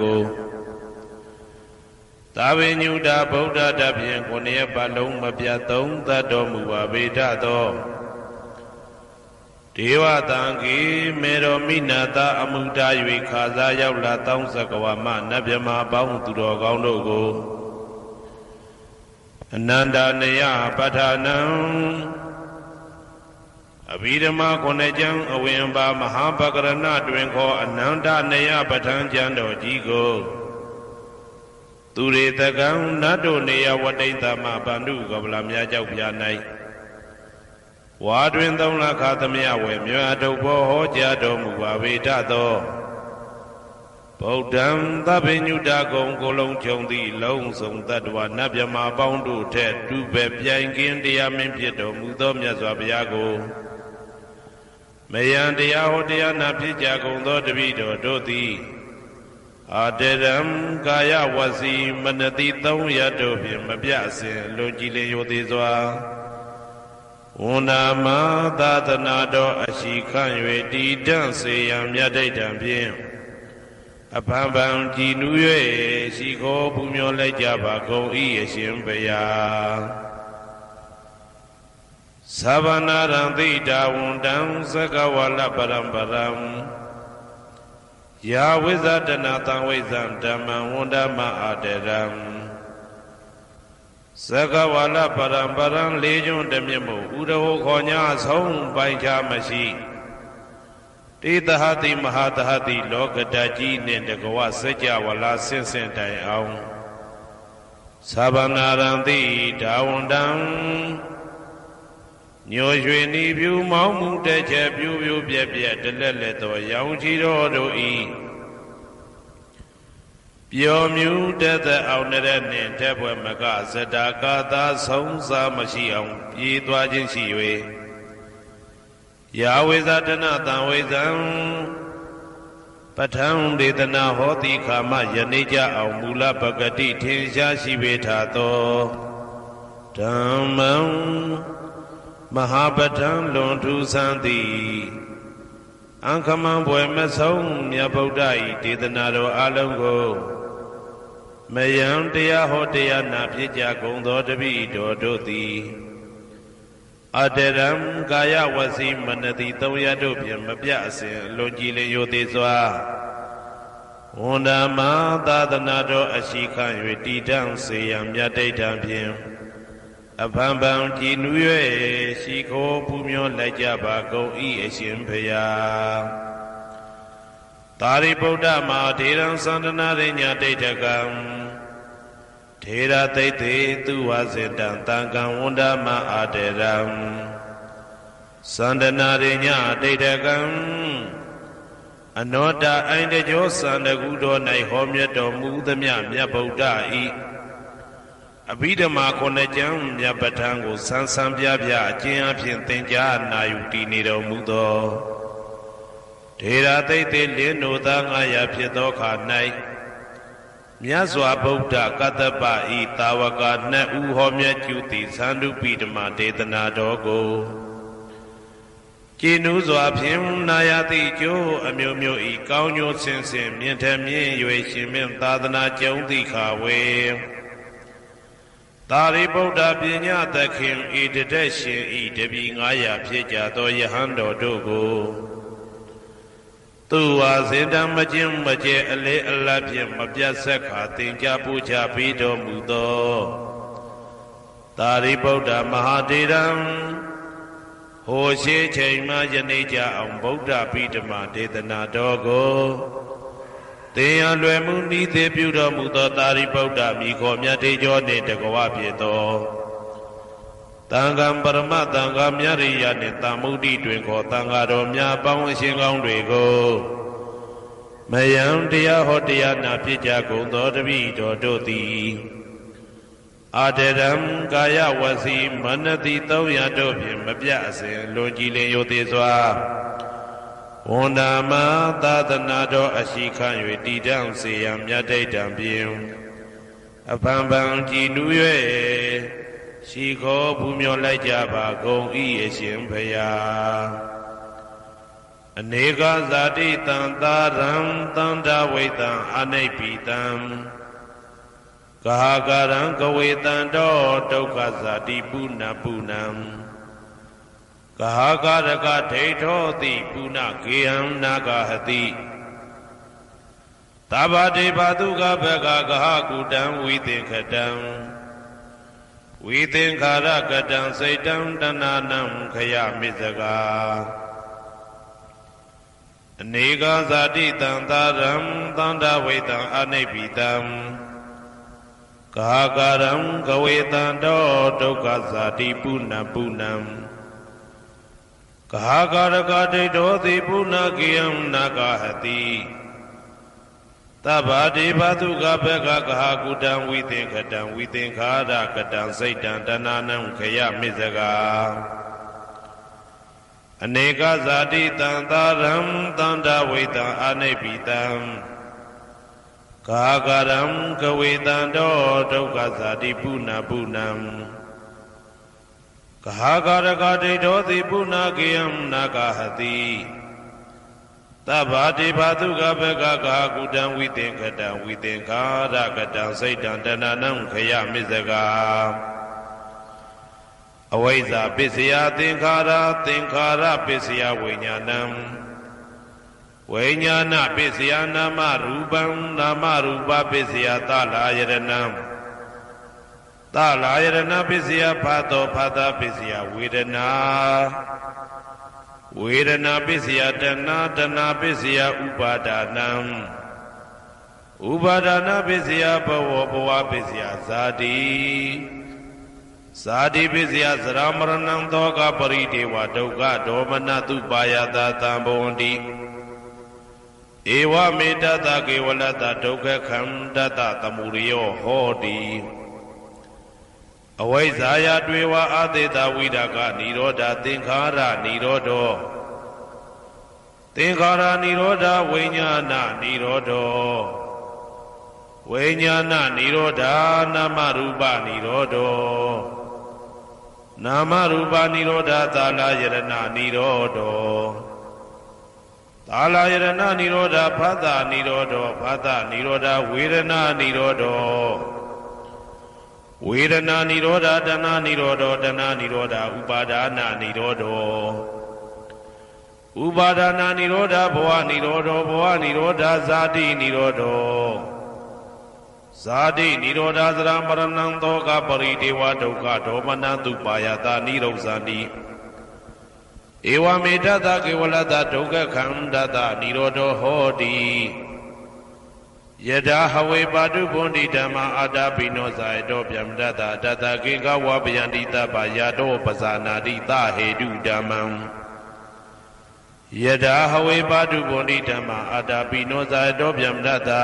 ကိုသာဝေညုတာဗုဒ္ဓတဖြင့်ကိုယ်ရပတ်လုံးမပြတ်သုံးသတ်တော်မူပါဗေဒသောဒေဝတံကေမေတော်မိနာတာအမှုတာ၍ခါစားရောက်လာတောင်းစကဝါမနတ်မြမပေါင်းသူတော်ကောင်းတို့ကိုအနန္တနေယပဋ္ဌာနံအဘိဓမ္မာခုနှစ်ကျမ်းအဝင်ပါမဟာပကရဏတွင်ခေါ်အနန္တနေယပဋ္ဌာန်းကျမ်းတော်ကြီးကိုသူရေတကံနတ်တို့နေယဝတိတမဗန္ဓုကပလမြာကြောက်ပြ၌ဝါတွင်သုံးလခါသမယဝေမြတ်တုဘောဟောကြားတော်မူပါဗေဒသောဗုဒ္ဓံသဗ္ဗညုတကုံကိုလုံးခြုံသည့်လုံးစုံတ attva နတ်မြမပေါင်းတို့ထက်တူပဲပြိုင်ကင်းတရားမင်းဖြစ်တော်မူသောမြတ်စွာဘုရားကိုမယံတရားဟောတရားနာဖြစ်ကြကုန်သောတပည့်တော်တို့သည်အာတရံကာယဝစီမနတိသုံးရတို့ဖြင့်မပြစဉ်လွန်ကြည်လင်ရိုသေစွာဝန္ဒမသာသနာတော်အရှိခန့်၍တည်တံ့စေရန်မြတ်ဒိဋ္ဌံဖြင့်အဖန်ဖန်ကြည်နူး၍ရှိခိုးပူမျောလိုက်ကြပါကုန်၏အရှင်ဘုရားသဗ္ဗနာရံသိတာဝန္တံသကဝါလပရံပရံယာဝိဇ္ဇတနာတံဝိဇ္ဇံဓမ္မံဝန္ဒမအာတရံသကဝါလပရံပရံလေးကျွန်းတမြတ်မို့ဥရဟောခေါ်ညာဆုံးပိုင်ခြားမရှိတေတဟတိမဟာတဟတိလောကတကြီးနှင့်တကဝစัจ java လာဆင့်ဆင့်တိုင်အောင်သဗ္ဗနာရံတိဒါဝန္တံညိုရွှေနီပြူမောင်းမှုတဲ့ချက်ပြူပြူပြက်ပြက်တလက်လက်သောရောင်ချီတော်တို့ဤပျော်မြူတဲ့တဲ့အောင်တဲ့နှင့်တဲ့ဘွယ်မကဇတာကာသာဆုံးစားမရှိအောင်ပြေးသွားခြင်းရှိ၍ယာဝေဇတနာတံဝေဇံပဋ္ဌံဒေသနာဟောတိခာမယနေ့ကြအောင်မူလပဂတိထင်ရှားရှိပေထသောဓမ္မံမဟာပဋ္ဌံလွန်ထူးဆန်းသည်အံခမံဘွယ်မဆုံးမြတ်ဗုဒ္ဓ၏ဒေသနာတော်အလုံးကိုမယံတရားဟောတရားနာဖြစ်ကြကုန်သောတပည့်တော်တို့သည်အတရံကာယဝစီမနတိသုံးရတို့ဖြင့်မပြအစဉ်လွန်ကြည်လင်ရိုသေစွာဝန္ဒမသာသနာတော်အရှိခန့်၍တည်တံ့စေရန်မြတ်ဒိဋ္ဌံဖြင့်အဖန်ဖန်ကြည်နူး၍ရှိခိုးပူမျောလိုက်ကြပါကုန်၏အရှင်ဘုရားသာရိပုတ္တမဟာထေရံသန္တနာရိညာဒိဋ္ဌကံထေရသိတ္တေသူဝါစေတံတံကံဝန္ဒမအာတရံသန္တနာရိညာဒိဋ္ဌကံအနောတအိုင်တကြောသန္တကုတော်၌ဟောမြတ်တော်မူသမျှမြတ်ဗုဒ္ဓဤအဘိဓမ္မာခုနှစ်ကျမ်းမြတ်ပဋ္ဌာန်းကိုဆန်းဆန်းပြပြအကျဉ်းအဖြစ်သင်ကြားနာယူတည်နေတော်မူသောထေရသိတ္တေလင်းတို့သား900ဖြစ်သောခါ၌မြတ်စွာဘုရားကတ္တပဤတာဝကနှစ်ဦးဟောမြတ်ကျူသည်သန္တုပိဓမ္မာဒေသနာတော်ကိုကျင့်ဥစွာဖြင့်နာယတိကျိုးအမျိုးမျိုးဤကောင်းကျိုးဆင်းဆင်းမြင့်ထမြင့်၍ရှင်မြတ်သာသနာကျုံတိခါဝေသာရိပုတ္တပညာသခင်ဤတတက်ရှင်ဤတပည့်900ဖြစ်ကြသောယဟန်တော်တို့ကိုသူဝါစေတံမကျင်းမကျဲအလေအလတ်ဖြင့်မပြတ်ဆက်ခါသင်ကြားပူချပေးတော်မူသောသာရိပုတ္တမဟာထေရံဟိုရှိချိန်မှယနေ့ကြအောင်ဗုဒ္ဓပိဓမ္မာဒေသနာတော်ကိုသင်ရလွယ်မှုဤသေးပြုတော်မူသောသာရိပုတ္တမိခေါ်မြတ်တေကျော်နှင့်တကဝဖြစ်သောတန်ခါပရမတန်ခါမြရိယနှင့်တမ္မုဒ္ဒိတွင်ခေါ်တန်ခါတော်များပေါင်းအရှင်ကောင်းတွေကိုမယံတရားဟောတရားနာဖြစ်ကြကုန်သောတပည့်တော်တို့သည်အာတရံကာယဝစီမနတိ300တို့ဖြင့်မပြအစဉ်လွန်ကြည်လင်ရိုသေစွာဝန္ဒမသာသနာတော်အရှိခန့်၍တည်တံ့စေရန်မြတ်ဒိဋ္ဌံဖြင့်အဖန်ဖန်ကြည်နူး၍ရှိခိုးပူမျောလိုက်ကြပါကုန်၏အရှင်ဘုရား Aneka zati tantaram tanda vetam anipitam Kahagaram kavetando dukkha zati puna punam Kahagaraka teithoti puna kiyam nagahati Tabade baduga bega kahakudam vitinkatam Vitinkhara kadam saitam dananam khaya mizaga Aneka zati tantaram tanda vetam anipitam Kahagaram kavetando dukkha zati puna punam Kahagaraka teithoti puna kiyam nagahati Tabade baduga bega kahakudam vitinkatam vitinkhara kadam saitam dananam khaya mizaga Aneka zati tantaram tanda vetam anipitam Kahagaram kavetando dukkha zati puna punam Kahagaraka teithoti puna kiyam nagahati Tabade baduga bega kahakudam vitinkatam vitinkhara kadam saitam dananam khaya mizaga Avaiza pisya tinkhara pisya vinyanam Vinyana pisya nama rupa pisya talayaranam Talayarana pisya phata pisya Vedana pisya dana pisya upadana pisya bhava pisya Sadi pisya saramaranam thoka parideva dukkha domana tupayata tambonti Eva medata kevalata dukkha khandata tamuriyo hoti Avaisaya dveva adeta vidaka nirodha tinkhara nirodho Tinkhara nirodha vinyana nirodho Vinyana nirodha nama rupa nirodho Nama rupa nirodha talayarana nirodho Talayarana nirodha phata nirodha vedana nirodho Vedana nirodha dana nirodha upadana nirodho Upadana nirodha bhava nirodha zati nirodho Sadi nirodha saramaranam thoka parideva dukkha domana tupayata nirodhanti Eva medata kevalata dukkha khandata nirodho hoti Yada hawe padu bondi dhamma adabino saito pyamdata tata keka vapayantita payato pasanati tahedu dhammam Yada hawe padu bondi dhamma adabino saito pyamdata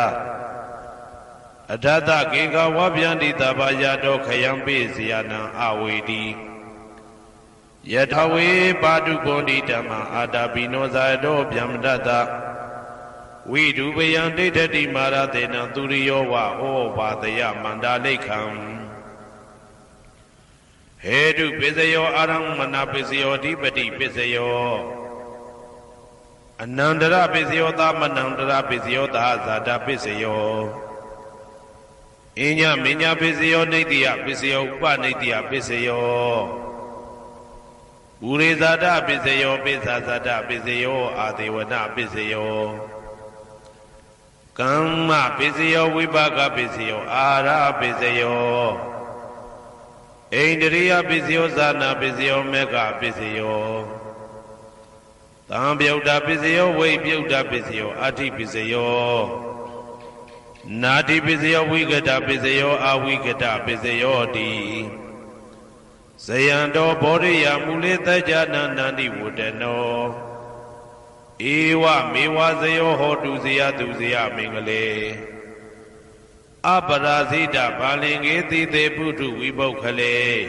Adata keka vapayantita payato khayampi siyana awedi Yada hawe padu bondi dhamma adabino saito pyamdata Vidubayam ditthati maratena turiyo va ovadaya mandalekham Hedu pisayo aram mana pisayo dipati pisayo Anandara pisayo tamanandara pisayo tahasada pisayo Inya minya pisayo nitya pisayo upanitya pisayo Urizada pisayo pisasada pisayo adevana pisayo Kamma pisayo vipaka pisayo ara pisayo Indriya pisayo sana pisayo meka pisayo Tambhyauta pisayo vaipyauta pisayo ati pisayo Nati pisayo vigata pisayo avigata pisayo di Sayando bodhiya mulita jana nandi vudano Ewa mewa sayo hotu siya tu siya mingale Aparasita palingeti te putu vibaukhale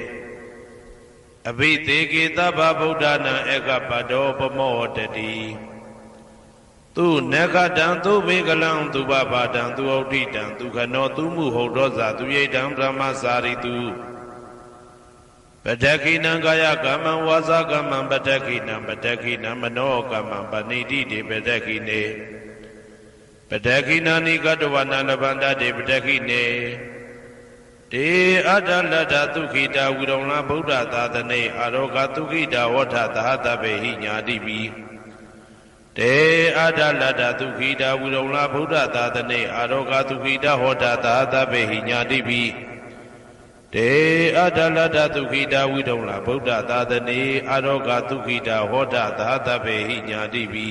Abhite taba buddhana eka pado pamodati Tu nekadam tu vegalam tu babadam tu audidam tu khano tu muhodrosa tu yedam brahmasari tu ပတက္ခိနံကာယကမ္မံဝါစာကမ္မံပတက္ခိနံပတက္ခိနံမနောကမ္မံပဏိတိတေပတက္ခိနေပတက္ခိနာနိကတဝနာလဗန္တတေပတက္ခိနေတေအတ္တလတ္တသုခိတာဝိရုံလဗုဒ္ဓသာသနေအာရောဂသုခိတာဝဋ္ဌသဟတဗေဟိညာတိပိတေအတ္တလတ္တသုခိတာဝိရုံလဗုဒ္ဓသာသနေအာရောဂသုခိတာဟောတာသဟတဗေဟိညာတိပိတေအတ္တလတ္တသုခိတာဝိရုံလဗုဒ္ဓသာသနေအာရောဂသုခိတာဟောတာသဟတဗေဟိညာတိပိ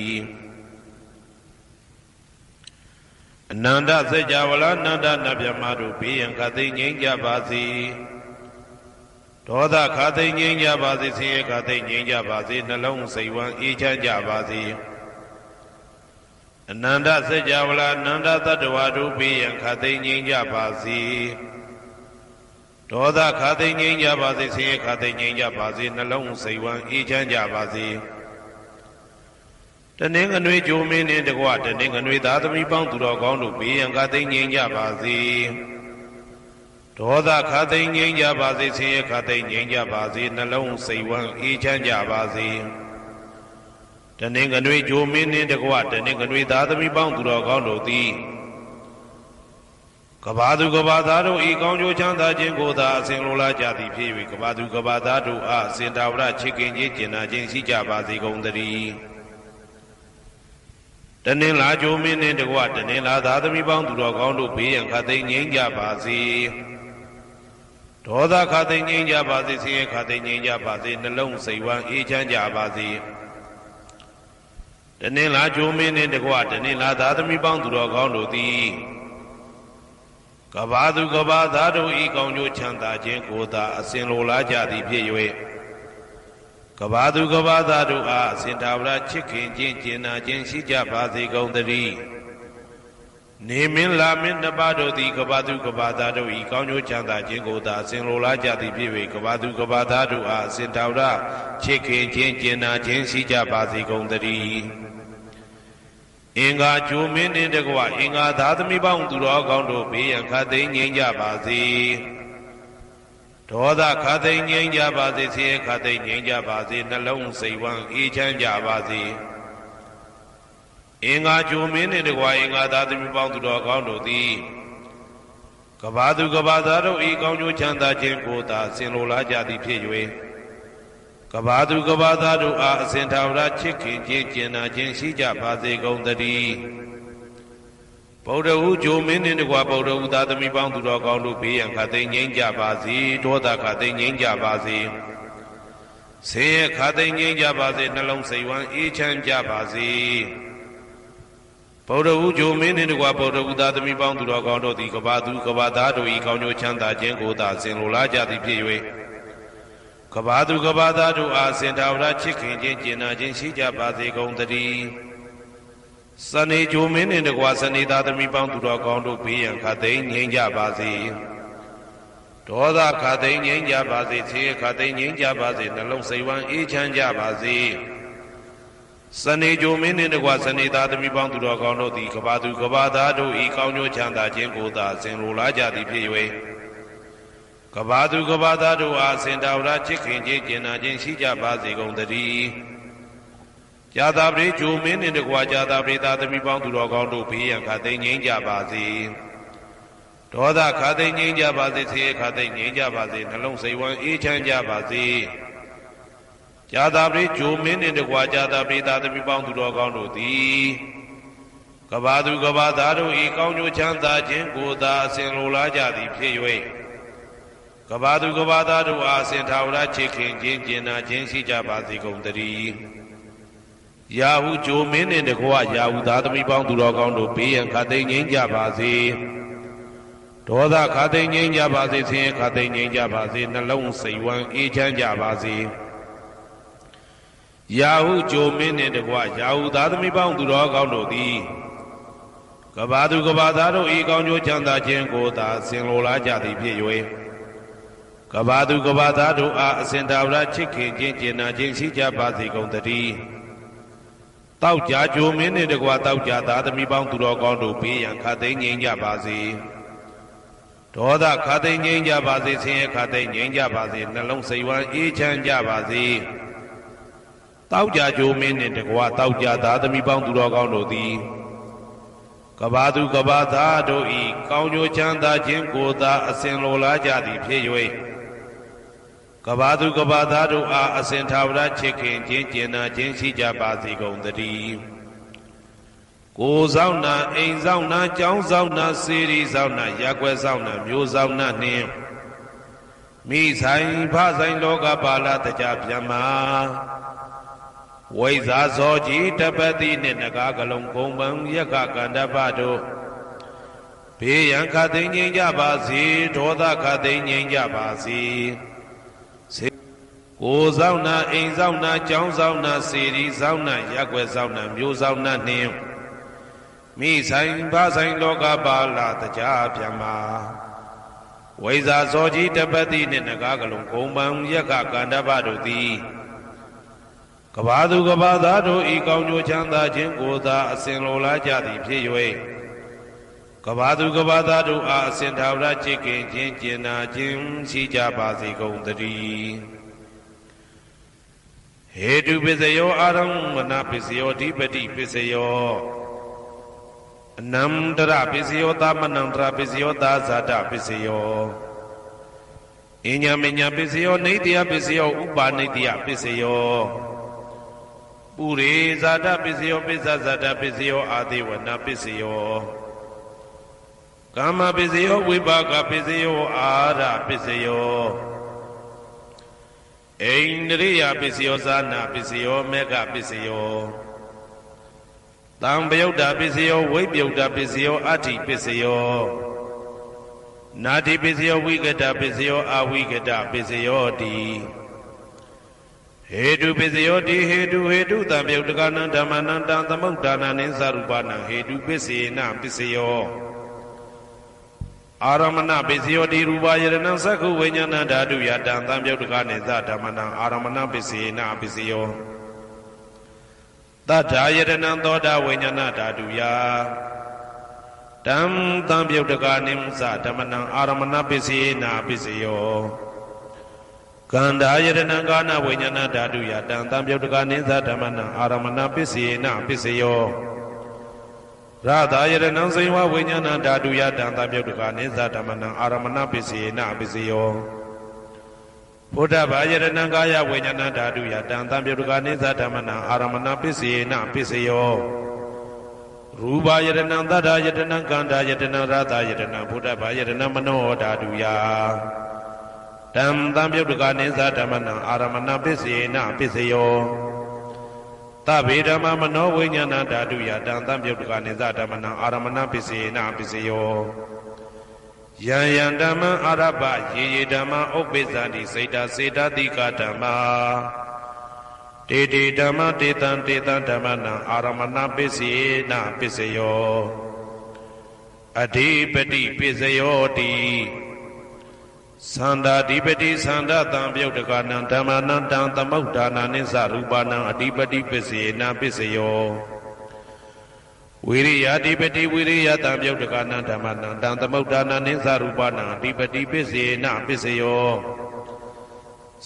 အနန္တစေကြဝဠာနန္ဒနဗျမတို့ဘေးရန်ခသိငြိမ်းကြပါစေဒေါသခသိငြိမ်းကြပါစေဆင်းရဲခသိငြိမ်းကြပါစေနှလုံးစိတ်ဝမ်းအေးချမ်းကြပါစေအနန္တစေကြဝဠာနန္ဒတတ္တဝါတို့ဘေးရန်ခသိငြိမ်းကြပါစေဒေါသခသိငြိမ်းကြပါစေဆင်းရဲခသိငြိမ်းကြပါစေနှလုံးစိတ်ဝမ်းအေးချမ်းကြပါစေတနင်္ဂနွေဂျိုမင်းနှင့်တကွတနင်္ဂနွေသားသမီးပေါင်းသူတော်ကောင်းတို့ဘေးရန်ခသိငြိမ်းကြပါစေဒေါသခသိငြိမ်းကြပါစေဆင်းရဲခသိငြိမ်းကြပါစေနှလုံးစိတ်ဝမ်းအေးချမ်းကြပါစေတနင်္ဂနွေဂျိုမင်းနှင့်တကွတနင်္ဂနွေသားသမီးပေါင်းသူတော်ကောင်းတို့သည်ကဘာသူကဘာသားတို့ဤကောင်းကျိုးချမ်းသာခြင်းကိုသာအစဉ်လိုလားကြသည်ဖြစ်၍ကဘာသူကဘာသားတို့အားစင်တာဝရချစ်ခင်ခြင်းကျင်နာခြင်းရှိကြပါစေကုန်သတည်းတနင်္လာဂျိုမင်းနှင့်တကွတနင်္လာသားသမီးပေါင်းသူတော်ကောင်းတို့ဘေးရန်ခသိငြိမ်းကြပါစေဒေါသခသိငြိမ်းကြပါစေဆင်းရဲခသိငြိမ်းကြပါစေနှလုံးစိတ်ဝမ်းအေးချမ်းကြပါစေတနင်္လာဂျိုမင်းနှင့်တကွတနင်္လာသားသမီးပေါင်းသူတော်ကောင်းတို့သည်ကဘာသူကဘာသားတို့ဤကောင်းကျိုးချမ်းသာခြင်းကိုသာအစဉ်လိုလားကြသည်ဖြစ်၍ကဘာသူကဘာသားတို့အားအစဉ်သာဝရချစ်ခင်ခြင်းကျင်နာခြင်းရှိကြပါစေကုန်သတည်းနေမင်းလာမင်းတပါတို့သည်ကဘာသူကဘာသားတို့ဤကောင်းကျိုးချမ်းသာခြင်းကိုသာအစဉ်လိုလားကြသည်ဖြစ်၍ကဘာသူကဘာသားတို့အားအစဉ်သာဝရချစ်ခင်ခြင်းကျင်နာခြင်းရှိကြပါစေကုန်သတည်းအင်္ဂါဂျိုမင်းနှင့်တကွအင်္ဂါသားသမီးပေါင်းသူတော်ကောင်းတို့ဘေးရန်ခသိငြိမ်းကြပါစေဒေါသခသိငြိမ်းကြပါစေဆင်းရဲခသိငြိမ်းကြပါစေနှလုံးစိတ်ဝမ်းအေးချမ်းကြပါစေအင်္ဂါဂျိုမင်းနှင့်တကွအင်္ဂါသားသမီးပေါင်းသူတော်ကောင်းတို့သည်ကဘာသူကဘာသားတို့ဤကောင်းကျိုးချမ်းသာခြင်းကိုသာဆင်လိုလားကြသည်ဖြစ်၍ကဘာသူကဘာသားတို့အားအစဉ်သာဝရချစ်ခင်ခြင်းကျင်နာခြင်းရှိကြပါစေကုန်သတည်းဗုဒ္ဓဟူဂျိုမင်းနှင့်တကွဗုဒ္ဓဟူသားသမီးပေါင်းသူတော်ကောင်းတို့ဘေးရန်ခသိငြိမ်းကြပါစေဒေါသခသိငြိမ်းကြပါစေဆင်းရဲခသိငြိမ်းကြပါစေနှလုံးစိတ်ဝမ်းအေးချမ်းကြပါစေဗုဒ္ဓဟူဂျိုမင်းနှင့်တကွဗုဒ္ဓဟူသားသမီးပေါင်းသူတော်ကောင်းတို့သည်ကဘာသူကဘာသားတို့ဤကောင်းကျိုးချမ်းသာခြင်းကိုသာဆင်လိုလားကြသည်ဖြစ်၍ကဘာသူကဘာသားတို့အားစင်တာဝရချစ်ခင်ခြင်းကျင်နာခြင်းရှိကြပါစေကုန်သတည်းစနေဂျိုမင်းနှင့်တကွစနေသားသမီးပေါင်းသူတော်ကောင်းတို့ဘေးရန်ခသိငြိမ်းကြပါစေဒေါသခသိငြိမ်းကြပါစေဆင်းရဲခသိငြိမ်းကြပါစေနှလုံးစိတ်ဝမ်းအေးချမ်းကြပါစေစနေဂျိုမင်းနှင့်တကွစနေသားသမီးပေါင်းသူတော်ကောင်းတို့သည်ကဘာသူကဘာသားတို့ဤကောင်းကျိုးချမ်းသာခြင်းကိုသာဆင်လိုလားကြသည်ဖြစ်၍ကဘာသူကဘာသားတို့အားစင်တာဝရချစ်ခင်ခြင်းကျင်နာခြင်းရှိကြပါစေကုန်သတည်းဇာတာပရိဂျိုမင်းနှင့်တကွာဇာတာပရိသားသမီးပေါင်းသူတော်ကောင်းတို့ဘေးရန်ခသိငြိမ်းကြပါစေဒေါသခသိငြိမ်းကြပါစေဆင်းရဲခသိငြိမ်းကြပါစေနှလုံးစိတ်ဝမ်းအေးချမ်းကြပါစေဇာတာပရိဂျိုမင်းနှင့်တကွာဇာတာပရိသားသမီးပေါင်းသူတော်ကောင်းတို့သည်ကဘာသူကဘာသားတို့ဤကောင်းကျိုးချမ်းသာခြင်းကိုသာအစဉ်လိုလားကြသည်ဖြစ်၍ကဘာသူကဘာသားတို့အားစင်ထာဝရချစ်ခင်ခြင်းကျင်နာခြင်းရှိကြပါစေကုန်သတည်းယာဟုဂျိုမင်းနှင့်တကွယာဟုသားသမီးပေါင်းသူတော်ကောင်းတို့ဘေးရန်ခသိငြိမ်းကြပါစေဒေါသခသိငြိမ်းကြပါစေဆင်းရဲခသိငြိမ်းကြပါစေနှလုံးစိတ်ဝမ်းအေးချမ်းကြပါစေယာဟုဂျိုမင်းနှင့်တကွယာဟုသားသမီးပေါင်းသူတော်ကောင်းတို့သည်ကဘာသူကဘာသားတို့ဤကောင်းကျိုးချမ်းသာခြင်းကိုသာဆင်လိုလားကြသည်ဖြစ်၍ကဘာသူကဘာသားတို့အားအစဉ်သာဝရချစ်ခင်ခြင်းကျင်နာခြင်းရှိကြပါစေကုန်သတည်းတောက်ကြဂျိုမင်းနှင့်တကွာတောက်ကြသားသမီးပေါင်းသူတော်ကောင်းတို့ဘေးရန်ခသိငြိမ်းကြပါစေ ဒေါသခါသိငြိမ်းကြပါစေဆင်းရဲခါသိငြိမ်းကြပါစေနှလုံးစိတ်ဝမ်းအေးချမ်းကြပါစေတောက်ကြကြိုးမင်းနှင့်တကွာတောက်ကြသားသမီးပေါင်းသူတော်ကောင်းတို့သည်ကဘာသူကဘာသားတို့ဤကောင်းကျိုးချမ်းသာခြင်းကိုသာအစဉ်လိုလားကြသည်ဖြစ်၍ကဘာသူကဘာသားတို့အားအစဉ်ထာဝရချစ်ခင်ခြင်းကျင်နာခြင်းရှိကြပါစေကုန်သတည်းကိုယ်ဆောင်နာအိမ်ဆောင်နာကျောင်းဆောင်နာစေရီဆောင်နာရက်ွယ်ဆောင်နာမျိုးဆောင်နာနှင့်မိဆိုင်ဖဆိုင်လောကပါဠတကြဗျမ္မာဝိဇာဇောကြီးတပတိနှင့်နဂါကလုံးကုံပံယက္ခကန္တပတို့ဘေးရန်ခသိမ့်ငြိမ်းကြပါစေဒေါသခသိမ့်ငြိမ်းကြပါစေကိုယ်ဆောင်နာအိမ်ဆောင်နာကျောင်းဆောင်နာစေရီဆောင်နာရက်ွယ်ဆောင်နာမျိုးဆောင်နာနှင့်မိဆိုင်ဖဆိုင်လောကပါဠတကြဗျမ္မာဝိဇာဇောကြီးတပတိနှင့်နဂါကလုံးကုံပံယက္ခကန္တပတို့သည်ကဘာသူကဘာသားတို့ဤကောင်းကျိုးချမ်းသာခြင်းကိုသာအစဉ်လိုလားကြသည်ဖြစ်၍ကဘာသူကဘာသားတို့အားအစဉ်ထာဝရချစ်ခင်ခြင်းကျင်နာခြင်းရှိကြပါစေကုန်သတည်းဟေတုပစ္စယောအာရမဏပစ္စယောဓိပတိပစ္စယောအနန္တရပစ္စယောသမနန္တရပစ္စယောသာဇာတပစ္စယောအညမညပစ္စယောနေတယပစ္စယောဥပါနေတယပစ္စယောပုရိဇာတပစ္စယောပစ္စဇာတပစ္စယောအာတိဝနပစ္စယောကာမပစ္စယောဝိပါကပစ္စယောအာရပစ္စယောအိန္ဒြိယပစ္စယောဇာနာပစ္စယောမေဃပစ္စယောတံပယုတ်တာပစ္စယောဝိပယုတ်တာပစ္စယောအဋ္ဌိပစ္စယောနာတိပစ္စယောဝိကတပစ္စယောအဝိကတပစ္စယောတိဟေတုပစ္စယောတိဟေတုတံပယုတ်တကနံဓမ္မနံတံသမုဒ္ဒါနနိသရူပနံဟေတုပစ္စေနပစ္စယောအာရမဏပစ္စယောတိရူပယရဏံသက္ခုဝိညာဏဓာတုယတံသံပယုတ်တကနိသဓမ္မနံအာရမဏပစ္စေနပစ္စယောသတ္ထာယရဏံသောတာဝိညာဏဓာတုယတံသံပယုတ်တကနိသဓမ္မနံအာရမဏပစ္စေနပစ္စယောကန္တာယရဏံကာနဝိညာဏဓာတုယတံသံပယုတ်တကနိသဓမ္မနံအာရမဏပစ္စေနပစ္စယောရသာယရဏံဇိဝဝိညာဏဓာတုယတံသံပယုတ်တကနိသဓမ္မနံအာရမဏပစ္စေနပစ္စယောဘုဒ္ဓဘာယရဏံကာယဝိညာဏဓာတုယတံသံပယုတ်တကနိသဓမ္မနံအာရမဏပစ္စေနပစ္စယောရူပယရဏံသတ္ထာယရဏံကန္တာယရဏံရသာယရဏံဘုဒ္ဓဘာယရဏံမနောဓာတုယတံသံပယုတ်တကနိသဓမ္မနံအာရမဏပစ္စေနပစ္စယောသဗ္ဗေဓမ္မမနောဝိညာဏဓာတုယတံသံပယုတ်တကနိသဓမ္မနံအာရမဏပစ္စေနပစ္စယောယံယံဓမ္မအာရပယေဓမ္မဥပ္ပိသန္တိစေတစေတတိကဓမ္မာတေတေဓမ္မတေတံဓမ္မနံအာရမဏပစ္စေနပစ္စယောအဓိပတိပစ္စယောတိသန္တာဓိပတိသန္တာတံပယုတ်တကနံဓမ္မနံတံသမုဒ္ဒါနာနိသရူပနံအဓိပတိပစ္စေနပစ္စယောဝိရိယဓိပတိဝိရိယတံပယုတ်တကနံဓမ္မနံတံသမုဒ္ဒါနာနိသရူပနံအဓိပတိပစ္စေနပစ္စယော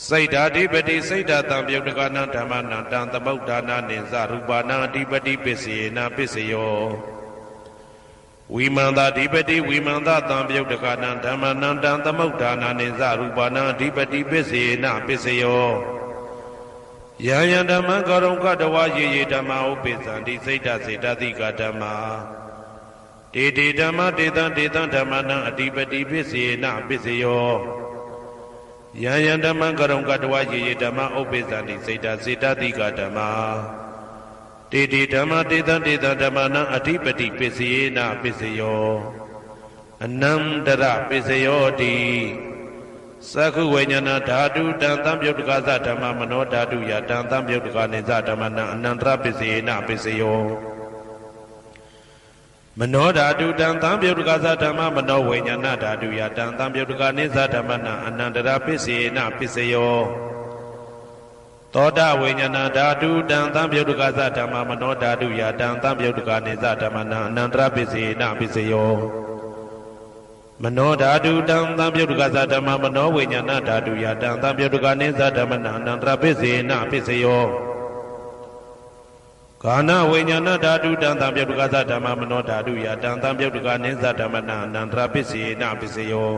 စိတ်ဓာဓိပတိစိတ်ဓာတံပယုတ်တကနံဓမ္မနံတံသမုဒ္ဒါနာနိသရူပနံအဓိပတိပစ္စေနပစ္စယောဝိမန္တဓိပတိဝိမန္တတံပယုတ်တကနံဓမ္မနံတံသမုဒ္ဒါနာနိသရူပနံအဓိပတိပစ္စေနပစ္စယောယံယံဓမ္မကရုံကတဝယေဓမ္မဥပ္ပိသန္တိစိတ်ဓာစေတသိကဓမ္မာတေတေဓမ္မတေတံဓမ္မနံအဓိပတိပစ္စေနပစ္စယောယံယံဓမ္မကရုံကတဝယေဓမ္မဥပ္ပိသန္တိစိတ်ဓာစေတသိကဓမ္မာတေတေဓမ္မတေတံဓမ္မနံအဓိပတိပစ္စေနပစ္စယောအနန္တရပစ္စယောတိသက္ခုဝိညာဏဓာတုတံသံပယုတ်တကသဓမ္မမနောဓာတုယတံသံပယုတ်တကနိသဓမ္မနံအနန္တရပစ္စေနပစ္စယောမနောဓာတုတံသံပယုတ်တကသဓမ္မမနောဝိညာဏဓာတုယတံသံပယုတ်တကနိသဓမ္မနံအနန္တရပစ္စေနပစ္စယောသောတာဝိညာဏဓာတုတံသံပယုတ်တကသဓမ္မမနောဓာတုယတံသံပယုတ်တကနိသဓမ္မနံအနန္တရပစ္စေနပစ္စယော မနောဓာတုတံသံပြုတ်တကသဓမ္မမနောဝိညာဏဓာတုယတံသံပြုတ်တကနိသဓမ္မနာအနန္တရပစ္စေနပစ္စယောကာနဝိညာဏဓာတုတံသံပြုတ်တကသဓမ္မမနောဓာတုယတံသံပြုတ်တကနိသဓမ္မနာအနန္တရပစ္စေနပစ္စယော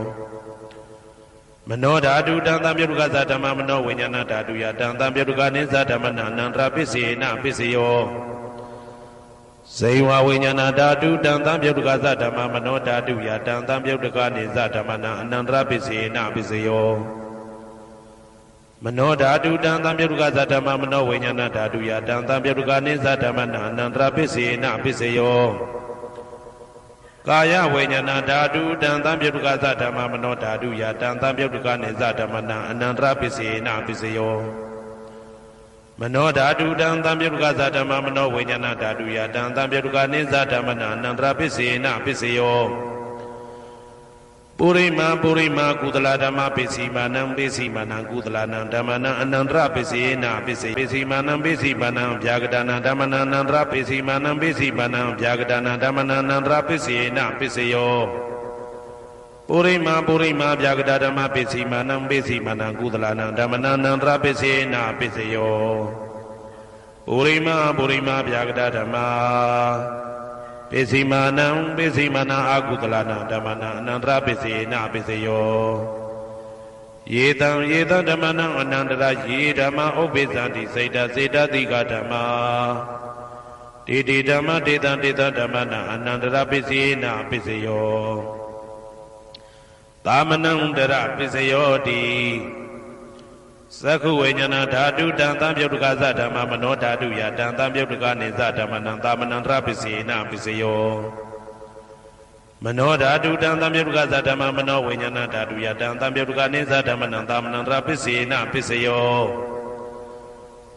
မနောဓာတုတံသံပြုတ်တကသဓမ္မမနောဝိညာဏဓာတုယတံသံပြုတ်တကနိသဓမ္မနာအနန္တရပစ္စေနပစ္စယောဇေဝဝိညာဏဓာတုတံသံပြုတ်တကသဓမ္မမနောဓာတုယတံသံပြုတ်တကနိသဓမ္မနာအနန္တရပစ္စေနပစ္စယောမနောဓာတုတံသံပြုတ်တကသဓမ္မမနောဝိညာဏဓာတုယတံသံပြုတ်တကနိသဓမ္မနာအနန္တရပစ္စေနပစ္စယောကာယဝိညာဏဓာတုတံသံပြုတ်တကသဓမ္မမနောဓာတုယတံသံပြုတ်တကနိသဓမ္မနာအနန္တရပစ္စေနပစ္စယောမနောဓာတုတံသံပြုတ်တကသဓမ္မမနောဝိညာဏဓာတုယတံသံပြုတ်တကနိသဓမ္မနာအနန္တရပစ္စေနပစ္စယောပုရိမာကုသလဓမ္မပစ္စည်းမာနံပစ္စည်းမာနံကုသလနံဓမ္မနံအနန္တရပစ္စေနပစ္စည်းမာနံပစ္စည်းမာနံဗျာဂဒနာဓမ္မနံအနန္တရပစ္စည်းမာနံပစ္စည်းမာနံဗျာဂဒနာဓမ္မနံအနန္တရပစ္စေနပစ္စယောပုရိမာဗျာဂဒဓမ္မပစ္စည်းမာနံပစ္စည်းမာနံကုသလနံဓမ္မနံအနန္တရပစ္စေနပစ္စယောပုရိမာဗျာဂဒဓမ္မပစ္စည်းမာနံအာကုသလနာဓမ္မနာအနန္တရပစ္စေနပစ္စယောယေတံဓမ္မနံအနန္တရယေဓမ္မဥပ္ပိသံတိစေတတိကဓမ္မာတေဓမ္မတေတံဓမ္မနာအနန္တရပစ္စေနပစ္စယောသာမနံတရပစ္စယောတိသက္ခုဝိညာဏဓာတုတံသံပြုတ်တကသဓမ္မမနောဓာတုယတံသံပြုတ်တကနိသဓမ္မနံသာမနန္တရပစ္စေနပစ္စယောမနောဓာတုတံသံပြုတ်တကသဓမ္မမနောဝိညာဏဓာတုယတံသံပြုတ်တကနိသဓမ္မနံသာမနန္တရပစ္စေနပစ္စယော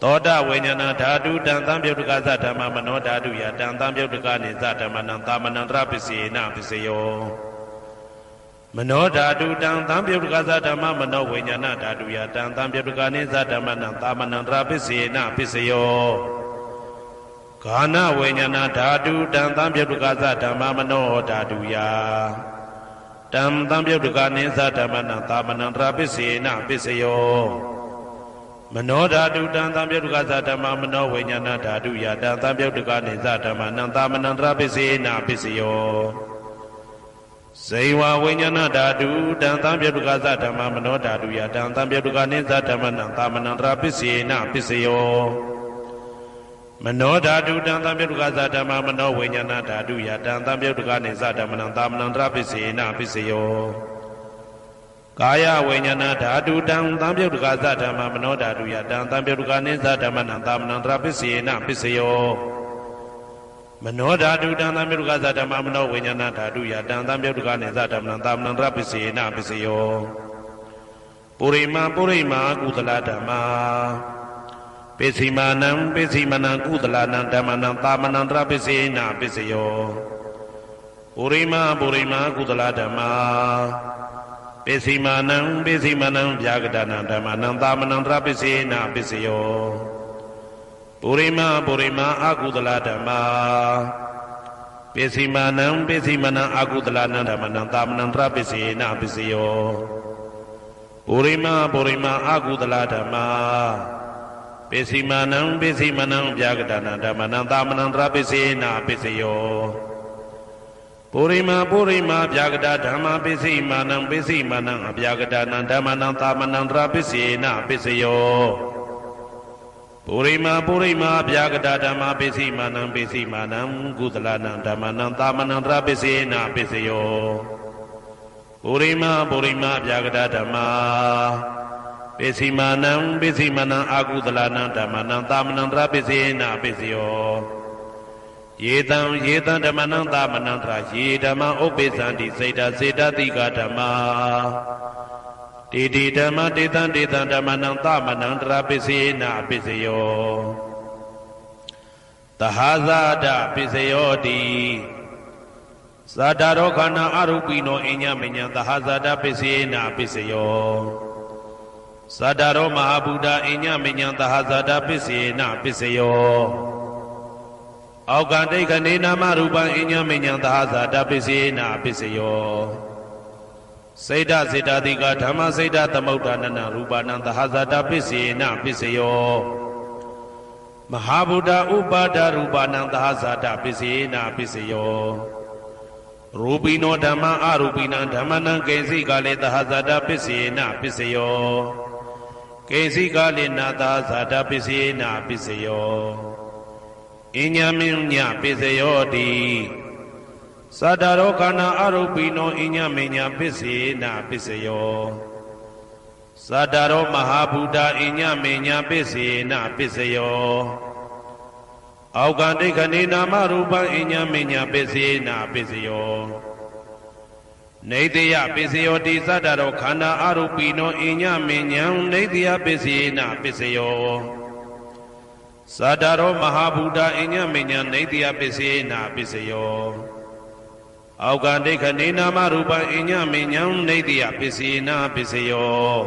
သောတဝိညာဏဓာတုတံသံပြုတ်တကသဓမ္မမနောဓာတုယတံသံပြုတ်တကနိသဓမ္မနံသာမနန္တရပစ္စေနပစ္စယောမနောဓာတုတံသံပြုတ်တကသဓမ္မမနောဝိညာဏဓာတုယတံသံပြုတ်တကနိသဓမ္မနံသာမနန္တရပစ္စေနပစ္စယောဂာနဝိညာဏဓာတုတံသံပြုတ်တကသဓမ္မမနောဓာတုယတံသံပြုတ်တကနိသဓမ္မနံသာမနန္တရပစ္စေနပစ္စယောမနောဓာတုတံသံပြုတ်တကသဓမ္မမနောဝိညာဏဓာတုယတံသံပြုတ်တကနိသဓမ္မနံသာမနန္တရပစ္စေနပစ္စယောဇေဝဝိညာဏဓာတုတံသံပြုတ်တကသဓမ္မမနောဓာတုယတံသံပြုတ်တကနိသဓမ္မနံသာမနန္တရပစ္စေနပစ္စယောမနောဓာတုတံသံပြုတ်တကသဓမ္မမနောဝိညာဏဓာတုယတံသံပြုတ်တကနိသဓမ္မနံသာမနန္တရပစ္စေနပစ္စယောကာယဝိညာဏဓာတုတံသံပြုတ်တကသဓမ္မမနောဓာတုယတံသံပြုတ်တကနိသဓမ္မနံသာမနန္တရပစ္စေနပစ္စယောမနောဓာတုတံသံပြုတ်တကသဓမ္မမနောဝိညာဏဓာတုယတံသံပြုတ်တကနိသဓမ္မနံသာမနန္တရပစ္စေနပစ္စယောပုရိမာကုသလဓမ္မာပစ္စည်းမာနံကုသလနံဓမ္မနံသာမနန္တရပစ္စေနပစ္စယောပုရိမာကုသလဓမ္မာပစ္စည်းမာနံဗျာဂဒနာဓမ္မနံသာမနန္တရပစ္စေနပစ္စယောပုရိမာအာကုသလဓမ္မာပစ္စည်းမာနံအာကုသလနံဓမ္မနံသာမနန္တရပစ္စေနပစ္စယောပုရိမာအာကုသလဓမ္မာပစ္စည်းမာနံဗျာဂဒနာဓမ္မနံသာမနန္တရပစ္စေနပစ္စယောပုရိမာဗျာဂဒဓမ္မာပစ္စည်းမာနံအဗျာဂဒနာဓမ္မနံသာမနန္တရပစ္စေနပစ္စယောပုရိမာဗျာဂဒဓမ္မာပစ္စည်းမာနံကုသလနံဓမ္မနံသာမနန္တရပစ္စေနပစ္စယောပုရိမာဗျာဂဒဓမ္မာပစ္စည်းမာနံအာကုသလနံဓမ္မနံသာမနန္တရပစ္စေနပစ္စယောယေတံဓမ္မနံသာမနန္တရယေဓမ္မဥပ္ပိသံတိစေတတိကဓမ္မာတေဓမ္မတေတံဓမ္မနံသာမနန္တရပစ္စေနပစ္စယောသဟာဇာဒပစ္စယောတိဇာတာရောခန္ဓာအရူပိနောအညမညံသဟာဇာဒပစ္စေနပစ္စယောဇာတာရောမဟာဗုဒ္ဓအညမညံသဟာဇာဒပစ္စေနပစ္စယောအောက်ကတိခဏေနာမရူပံအညမညံသဟာဇာဒပစ္စေနပစ္စယော စေတစေတတိကဓမ္မစေတသမုဋ္ဌာနနရူပနံသဟဇာတပစ္စေနပစ္စယောမဟာဗုဒ္ဓဥပါဒရူပနံသဟဇာတပစ္စေနပစ္စယောရူပိနောဓမ္မအရူပိနံဓမ္မနံကေစီကလေသဟဇာတပစ္စေနပစ္စယောကေစီကလေနသဟဇာတပစ္စေနပစ္စယောအညမင်းညပစ္စယောတိသတ္တရောခန္ဓာအရူပိနောအညမညပစ္စေနပစ္စယောသတ္တရောမဟာဗုဒ္ဓအညမညပစ္စေနပစ္စယောအောက်ကတိခဏိနာမရူပံအညမညပစ္စေနပစ္စယောနေတယပစ္စယောတိသတ္တရောခန္ဓာအရူပိနောအညမညံနေတယပစ္စေနပစ္စယောသတ္တရောမဟာဗုဒ္ဓအညမညံနေတယပစ္စေနပစ္စယောအောက်ကတိခဏိနာမရူပံအညမညံနေတယပစ္စေနပစ္စယော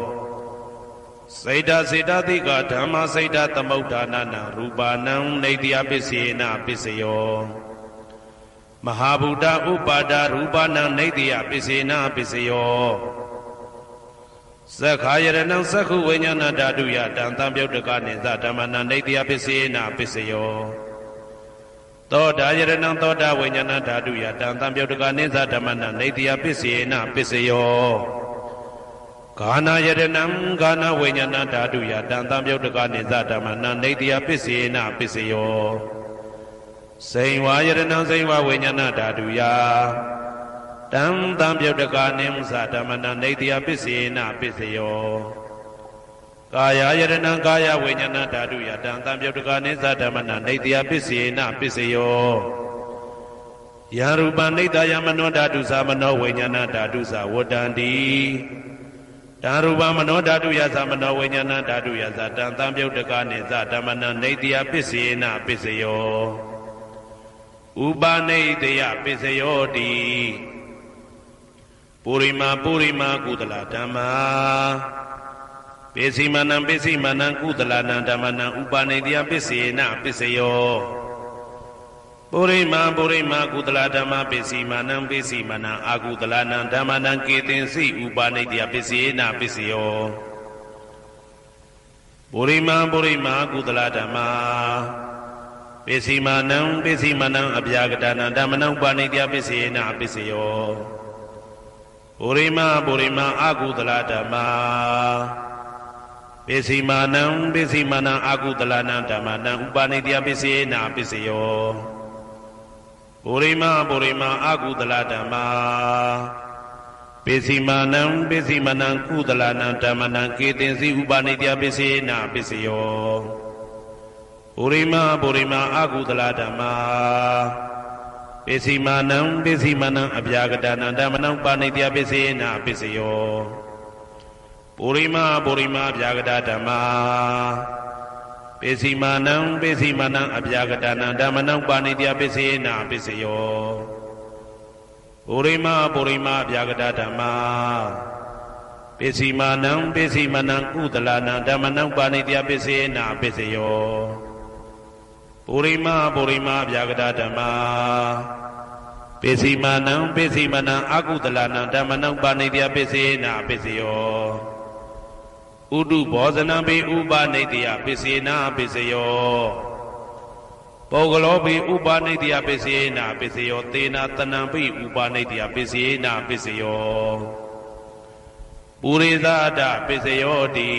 စေတစေတတိကဓမ္မစေတသမုဋ္ဌာနနရူပနံနေတယပစ္စေနပစ္စယောမဟာဗုဒ္ဓဥပါဒရူပနံနေတယပစ္စေနပစ္စယောသက္ခာယရဏံသက္ခုဝိညာဏဓာတုယတံတံပြုတ်တကနိသဓမ္မနံနေတယပစ္စေနပစ္စယောသောတာယရဏံသောတာဝိညာဏဓာတုယတံတံပြုတ်တကနိသဓမ္မနံနေတယပစ္စေနပစ္စယောဂာနာယရဏံဂာနာဝိညာဏဓာတုယတံတံပြုတ်တကနိသဓမ္မနံနေတယပစ္စေနပစ္စယောစိန်ဝါယရဏံစိန်ဝါဝိညာဏဓာတုယတံတံပြုတ်တကနိသဓမ္မနံနေတယပစ္စေနပစ္စယောကာယယရဏံကာယဝိညာဏဓာတုယတံတံပြုတ်တကနိသဓမ္မနံနေတယပစ္စေနပစ္စယောယရူပနိတယမနောဓာတုသမနောဝိညာဏဓာတုသဝတ္တန္တိတံရူပမနောဓာတုယသမနောဝိညာဏဓာတုယသတံတံပြုတ်တကနိသဓမ္မနံနေတယပစ္စေနပစ္စယောဥပနိတယပစ္စယောတိပုရိမာပုရိမာကုသလဓမ္မာပိစိမနံပိစိမနံကုသလနံဓမ္မနံဥပနိတယပစ္စေနပစ္စယောပုရိမာပုရိမာကုသလဓမ္မပိစိမနံပိစိမနံအာကုသလနံဓမ္မနံကေတင်စိဥပနိတယပစ္စေနပစ္စယောပုရိမာပုရိမာကုသလဓမ္မာပိစိမနံပိစိမနံအပြာကတနံဓမ္မနံဥပနိတယပစ္စေနပစ္စယောပုရိမာပုရိမာအာကုသလဓမ္မာပိစိမနံပိစိမနံအာကုသလနံဓမ္မနံဥပနိတယပစ္စေနပစ္စယောပုရိမာပုရိမာအာကုသလဓမ္မာပိစိမနံပိစိမနံကုသလနံဓမ္မနံကေတင်စီဥပနိတယပစ္စေနပစ္စယောပုရိမာပုရိမာအာကုသလဓမ္မာပိစိမနံပိစိမနံအပြာကတနံဓမ္မနံဥပနိတယပစ္စေနပစ္စယောပုရိမာပုရိမာအပြာကတဓမ္မာပိစိမနံပိစိမနံအပြာကတနံဓမ္မနံဥပနိတယပစ္စေနပစ္စယောပုရိမာပုရိမာအပြာကတဓမ္မာပိစိမနံပိစိမနံကုသလနံဓမ္မနံဥပနိတယပစ္စေနပစ္စယောပုရိမာပုရိမာအပြာကတဓမ္မာပိစိမနံပိစိမနံအာကုသလနံဓမ္မနံဥပနိတယပစ္စေနပစ္စယောဥဒုဘောဇနံပိဥပနိတယပစ္စေနပစ္စယောပုဂ္ဂလောပိဥပနိတယပစ္စေနပစ္စယောသေနတနံပိဥပနိတယပစ္စေနပစ္စယောပုရိသဒပစ္စယောတိ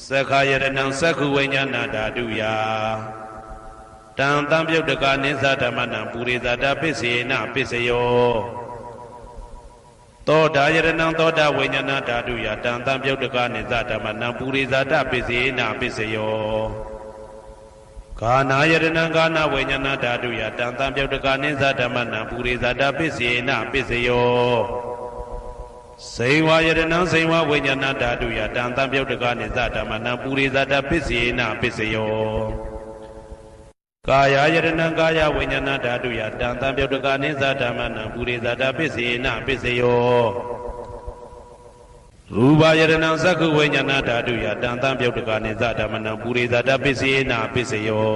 သက္ခာယရဏံသက္ခုဝိညာဏဓာတုယတံတံပြုတ်တကနိသဓမ္မနံပုရိသဒပစ္စေနပစ္စယောသောတာယရဏံသောတာဝိညာဏဓာတုယတံတံပြုတ်တကနိသဓမ္မနံပုရိသဒပစ္စေနပစ္စယောဂာနာယရဏံဂာနာဝိညာဏဓာတုယတံတံပြုတ်တကနိသဓမ္မနံပုရိသဒပစ္စေနပစ္စယောစေဝါယရဏံစေဝါဝိညာဏဓာတုယတံတံပြုတ်တကနိသဓမ္မနံပုရိသဒပစ္စေနပစ္စယောကာယယရဏံကာယဝိညာဏဓာတုယတံတံပြုတ်တကနိသဓမ္မနံပုရိသဒပစ္စေနပစ္စယောရူပယရဏံသက္ခုဝိညာဏဓာတုယတံတံပြုတ်တကနိသဓမ္မနံပုရိသဒပစ္စေနပစ္စယော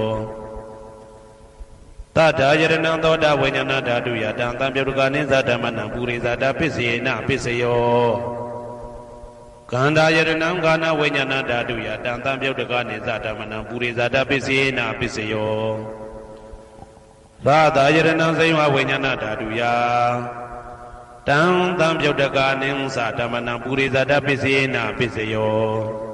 Tata Yadanam Toda Vajana Dadu Yadam Tamyuduka Niza Dhamanam Purizada Pisena Pisayo Kanda Yadanam Gana Vajana Dadu Yadam Tamyuduka Niza Dhamanam Purizada Pisena Pisayo Rada Yadanam Zayma Vajana Dadu Ya Tam Tamyuduka Niza Dhamanam Purizada Pisena Pisayo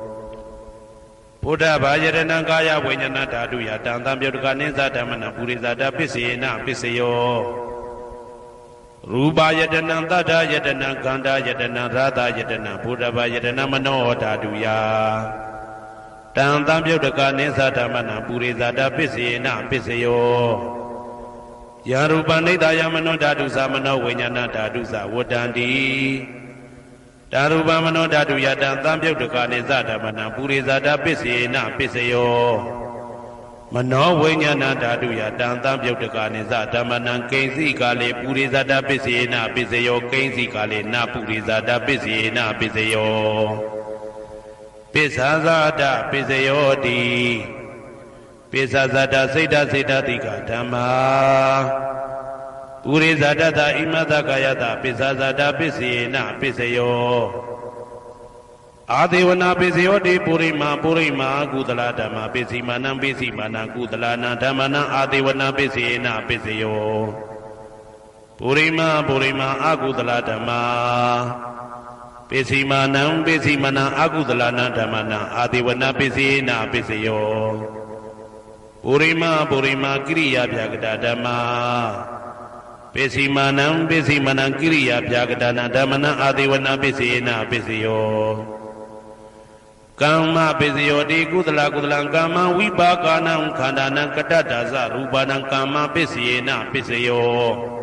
Buddha Bajaranam Kaya Vajana Dadu Yadam Tamyuduka Niza Dhamanam Purizada Pisena Pisayo Ruba Yadanam Tata Yadanam Kanda Yadanam Radha Yadanam Buddha Bajaranam Mano Dadu Ya Tam Tamyuduka Niza Dhamanam Purizada Pisena Pisayo Yaruba Nidaya Mano Dadu Samano Vajana Dadu Sa Wadandi Daruba Mano Dadu Yadam Tamyuduka Niza Dhamanam Purizada Pisena Pisayo Mano Vajana Dadu Yadam Tamyuduka Niza Dhamanam Kainsi Kale Purizada Pisena Pisayo Kainsi Kale Na Purizada Pisena Pisayo Pisazada Pisayo Di Pisazada Seda Seda Dika Dhamma Purizada Da Imada Kayata Pisazada Pisena Pisayo Adivana Pisayo Di Purima Purima Gudala Dhamma Pisimanam Pisimana Gudalana Dhammana Adivana Pisena Pisayo Purima Purima Agudala Dhamma Pisimanam Pisimana Agudalana Dhammana Adivana Pisena Pisayo Purima Purima Kriya Vyagada Dhamma Pesimanam Pesimanam Kiriya Bhyagadana Dhammana Adivana Pisena Pisayo Kama Pisayo Di Kudala Kudalang Kama Vibhakanam Khandanam Katadaza Rupanam Kama Pisena Pisayo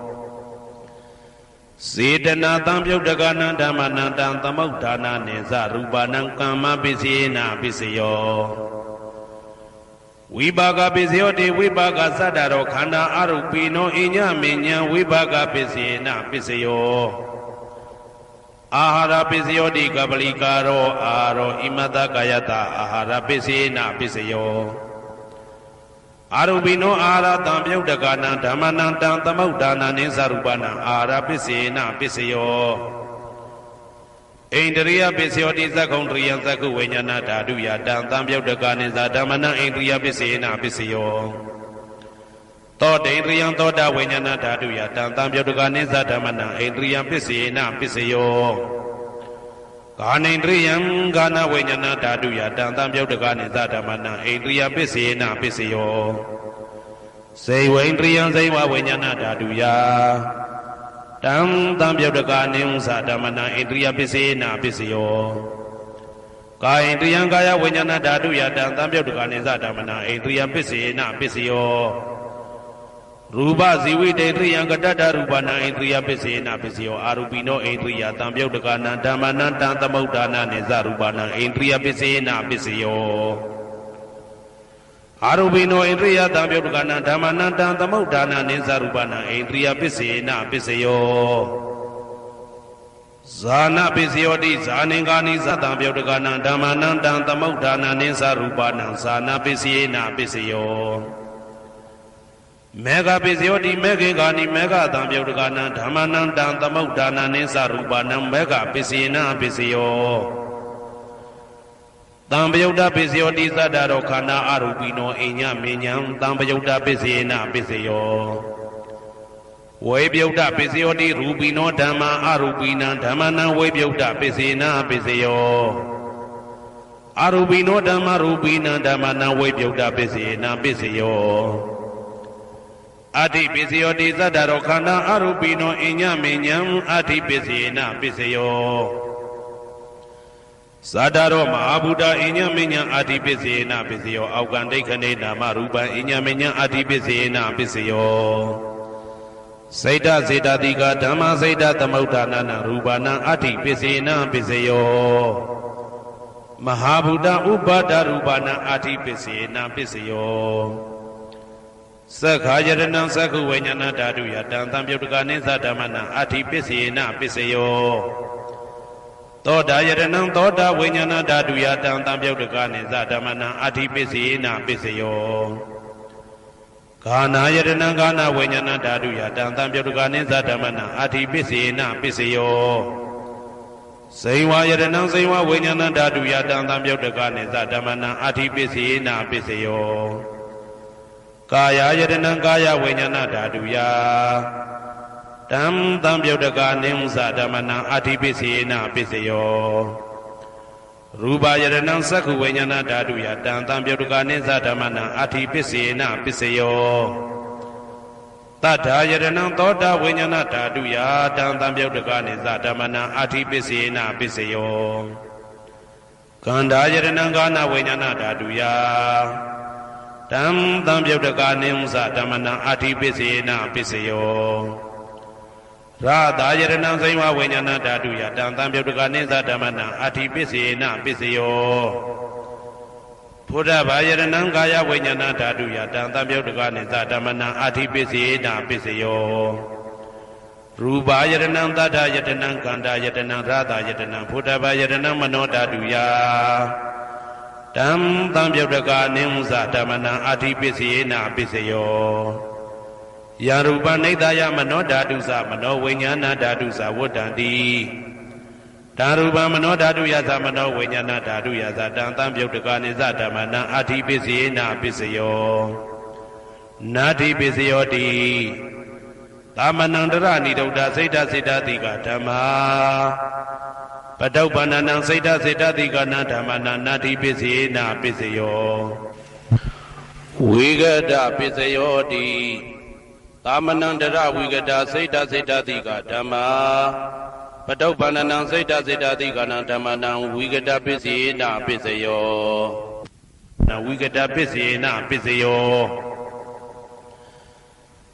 Sedana Tamyuduka Dhammana Tamtamauddhana Niza Rupanam Kama Pisena Pisayo Vibhaga Pisayo Di Vibhaga Sadaro Khanda Arupino Inya Minya Vibhaga Pisena Pisayo Ahara Pisayo Di Kabalikaro Aro Imada Kayata Ahara Pisena Pisayo Arupino Ara Tamyuduka Dhammana Tamtamauddhana Niza Rupanam Ahara Pisena Pisayo Indriya Pisayo Di Sakundriya Saku Vajana Dadu Yadam Tamyuduka Niza Dhammana Indriya Pisena Pisayo Toda Indriya Toda Vajana Dadu Yadam Tamyuduka Niza Dhammana Indriya Pisena Pisayo Gana Indriya Gana Vajana Dadu Yadam Tamyuduka Niza Dhammana Indriya Pisena Pisayo Seiva Indriya Seiva Vajana Dadu Ya Tam Tamyuduka Niza Dhammana Indriya Pisena Pisayo Kaya Indriya Kaya Vajana Dadu Yadam Tamyuduka Niza Dhammana Indriya Pisena Pisayo Rupa Zivita Indriya Gadada Rupana Indriya Pisena Pisayo Arupino Indriya Tamyuduka Dhammana Tamtamauddhana Niza Rupana Indriya Pisena Pisayo Arupino Indriya Tamyuduka Dhammana Tamtamauddhana Niza Rupana Indriya Pisena Pisayo Zana Pisayo Di Zaninga Niza Tamyuduka Dhammana Tamtamauddhana Niza Rupana Zana Pisena Pisayo Mega Pisayo Di Megingani Mega Tamyuduka Dhammana Tamtamauddhana Niza Rupana Mega Pisena Pisayo Tamyuduka Pisayo Di Sadaro Khanda Arupino Inya Minyam Tamyuduka Pisena Pisayo Vibhyuta Pisayo Di Rupino Dhamma Arupina Dhammana Vibhyuta Pisena Pisayo Arupino Dhamma Rupina Dhammana Vibhyuta Pisena Pisayo Adi Pisayo Di Sadaro Khanda Arupino Inya Minyam Adi Pisena Pisayo Sadaro Mahabuddha Inya Minya Adi Pisena Pisayo Aukandekane Nama Rupa Inya Minya Adi Pisena Pisayo Saita Saita Dika Dhamma Saita Tamauddhana Rupana Adi Pisena Pisayo Mahabuddha Upada Rupana Adi Pisena Pisayo Sakhayaranam Sakhu Vajana Dadu Yadam Tamyuduka Niza Dhammana Adi Pisena Pisayo Toda Yaranam Toda Vajana Dadu Yadam Tamyuduka Niza Dhammana Adi Pisena Pisayo Gana Yadana Gana Wanyana Dadu Yatan Tampiotagani Zatamana Ati Pisina Pisayo Saiwa Yadana Saiwa Wanyana Dadu Yatan Tampiotagani Zatamana Ati Pisina Pisayo Kaya Yadana Kaya Wanyana Dadu Ya Tam Tampiotagani Zatamana Ati Pisina Pisayo Ruba Yadana Saku Wanyana Dadu Yatan Tampiotagani Zatamana Ati Pisina Pisayo Tata Yadana Tota Wanyana Dadu Yatan Tampiotagani Zatamana Ati Pisina Pisayo Kanda Yadana Gana Wanyana Dadu Ya Tam Tampiotagani Zatamana Ati Pisina Pisayo Radha Yadana Saiwa Wanyana Dadu Yatan Tampiotagani Zatamana Ati Pisina Pisayo Buddha Yadana Gaya Wanyana Dadu Yatan Tampiotagani Zatamana Ati Pisina Pisayo Ruba Yadana Tata Yadana Kanda Yadana Radha Yadana Buddha Yadana Mano Dadu Ya Tam Tampiotagani Zatamana Ati Pisina Pisayo Yaruba Nedaya Mano Dadusa Mano Wanyana Dadusa Wodandi Daruba Mano Dadu Yaza Mano Wanyana Dadu Yaza Dantam Yotakani Zatamana Ati Pisina Pisayo Nati Pisayo Di Tamanandara Nidoda Seda Seda Diga Dama Padaupanana Seda Seda Diga Natamana Nati Pisina Pisayo Wigada Pisayo Di Tamanandara Wigada Seda Seda Diga Dama Padaupanana Seda Seda Diga Natamana Wigada Pisina Pisayo Na Wigada Pisina Pisayo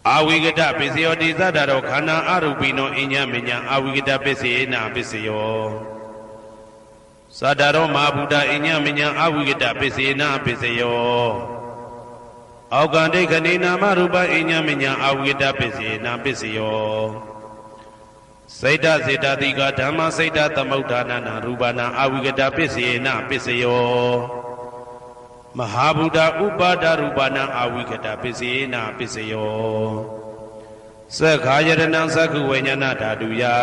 Awigada Pisayo Di Zadaro Kana Arubino Inya Minya Awigada Pisina Pisayo Sadaro Mabuda Inya Minya Awigada Pisina Pisayo Augande Kanina Maruba Inya Minya Awigada Pisina Pisayo Saida Zeta Diga Dhamma Saida Tamautana Rubana Awigada Pisina Pisayo Mahabuddha Upada Rubana Awigada Pisina Pisayo Sakhayadana Sakhu Wanyana Daduya